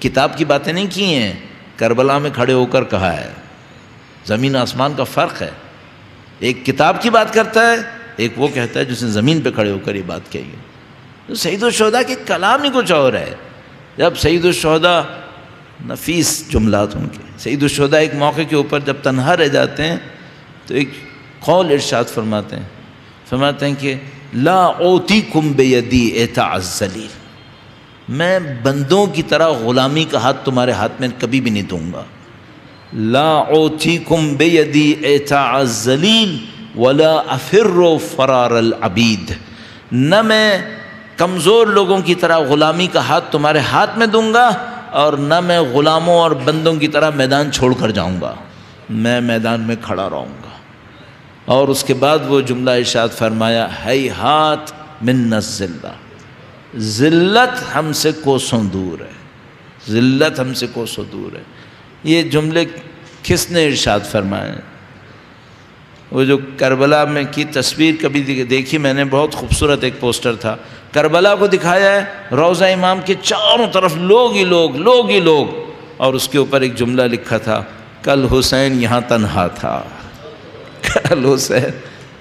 کتاب کی باتیں نہیں کی ہیں، کربلا میں کھڑے ہو کر کہا ہے۔ زمین آسمان کا فرق ہے، ایک کتاب کی بات کرتا ہے، ایک وہ کہتا ہے جس نے زمین پہ کھڑے ہو کر یہ بات کہی ہے۔ تو سید الشہداء کے کلام ہی کچھ اور ہے۔ جب سید الشہداء، نفیس جملات ان کے، سید الشہداء ایک موقع کے اوپر جب تنہا رہ جاتے ہیں تو ایک قول ارشاد فرماتے ہیں کہ لا اوتیکم بیدی اعتاز ذلیل، میں بندوں کی طرح غلامی کا ہاتھ تمہارے ہاتھ میں کبھی بھی نہیں دوں گا۔ لا اوتیکم بیدی اعتاز ذلیل ولا افر فرار العبید، نہ میں کمزور لوگوں کی طرح غلامی کا ہاتھ تمہارے ہاتھ میں دوں گا، اور نہ میں غلاموں اور بندوں کی طرح میدان چھوڑ کر جاؤں گا، میں میدان میں کھڑا رہوں گا۔ اور اس کے بعد وہ جملہ ارشاد فرمایا، ہیہات من الذلہ، ذلت ہم سے کوسوں دور ہے، ذلت ہم سے کوسوں دور ہے۔ یہ جملے کس نے ارشاد فرمائے؟ وہ جو کربلا میں کی تصویر کبھی دیکھی میں نے، بہت خوبصورت ایک پوسٹر تھا، کربلا کو دکھایا ہے، روضہ امام کے چاروں طرف لوگ ہی لوگ، اور اس کے اوپر ایک جملہ لکھا تھا، کل حسین یہاں تنہا تھا، کل حسین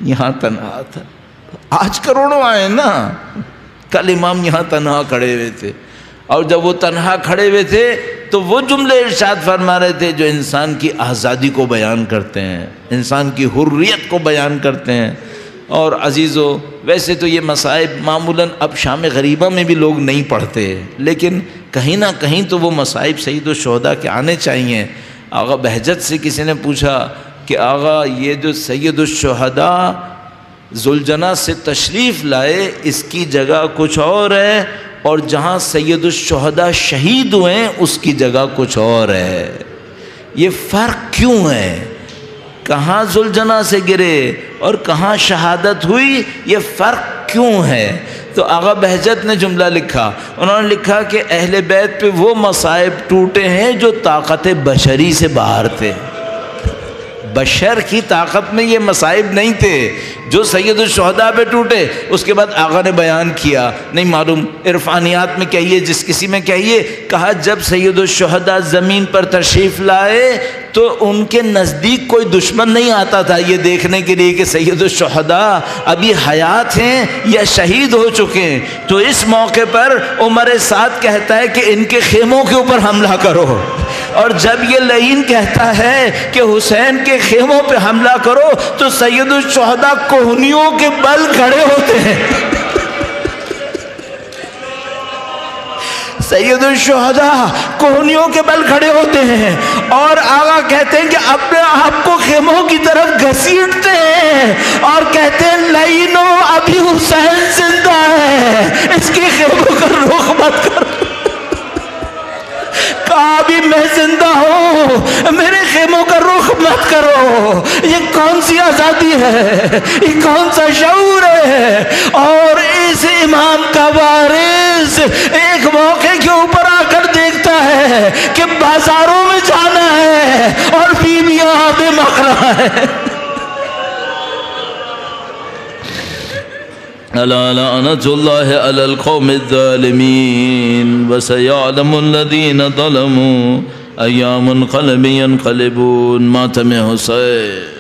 یہاں تنہا تھا۔ آج کروڑوں آئے نا، کل امام یہاں تنہا کھڑے ہوئے تھے، اور جب وہ تنہا کھڑے ہوئے تھے تو وہ جملے ارشاد فرما رہے تھے جو انسان کی آزادی کو بیان کرتے ہیں، انسان کی حریت کو بیان کرتے ہیں۔ اور عزیزو، ویسے تو یہ مصائب معمولاً اب شام غریبہ میں بھی لوگ نہیں پڑھتے، لیکن کہیں نہ کہیں تو وہ مصائب سید الشہداء کے آنے چاہیے۔ آغا بہجت سے کسی نے پوچھا کہ آغا یہ جو سید الشہداء ذوالجناح سے تشریف لائے، اس کی جگہ کچھ اور ہے، اور جہاں سید الشہداء شہید ہوئے ہیں اس کی جگہ کچھ اور ہے، یہ فرق کیوں ہے؟ کہاں ذوالجناح سے گرے اور کہاں شہادت ہوئی، یہ فرق کیوں ہے؟ تو آغا بہجت نے جملہ لکھا، انہوں نے لکھا کہ اہل بیت پہ وہ مصائب ٹوٹے ہیں جو طاقت بشری سے باہر تھے، بشر کی طاقت میں یہ مصائب نہیں تھے جو سید الشہداء پہ ٹوٹے۔ اس کے بعد آقا نے بیان کیا، نہیں معلوم عرفانیات میں کہیے جس کسی میں کہیے، کہا جب سید الشہداء زمین پر تشریف لائے تو ان کے نزدیک کوئی دشمن نہیں آتا تھا یہ دیکھنے کے لیے کہ سید الشہداء ابھی حیات ہیں یا شہید ہو چکے ہیں۔ تو اس موقع پر عمر سعد کہتا ہے کہ ان کے خیموں کے اوپر حملہ کرو، اور جب یہ لعین کہتا ہے کہ حسین کے خیموں پہ حملہ کرو تو سید الشہداء کوہنیوں کے بل کھڑے ہوتے ہیں۔ سید الشہداء کوہنیوں کے بل کھڑے ہوتے ہیں اور آقا کہتے ہیں کہ اپنے آپ کو خیموں کی طرف گھسیٹتے ہیں اور کہتے ہیں لعینو ابھی حسین زندہ ہے، اس کے خیموں کا رخ مت کرو۔ کہا بھی میں زندہ ہوں، میرے خیموں کا رخ مت کرو۔ یہ کون سی آزادی ہے، یہ کون سا شعور ہے؟ اور اس امام کا وارث ایک موقع کے اوپر آ کر دیکھتا ہے کہ بازاروں میں جانا ہے اور بیویاں بے مہرہ ہے۔ ألا لعنة الله على القوم الظالمين وسيعلم الذين ظلموا أيام منقلب ينقلبون۔ ماتم حسین۔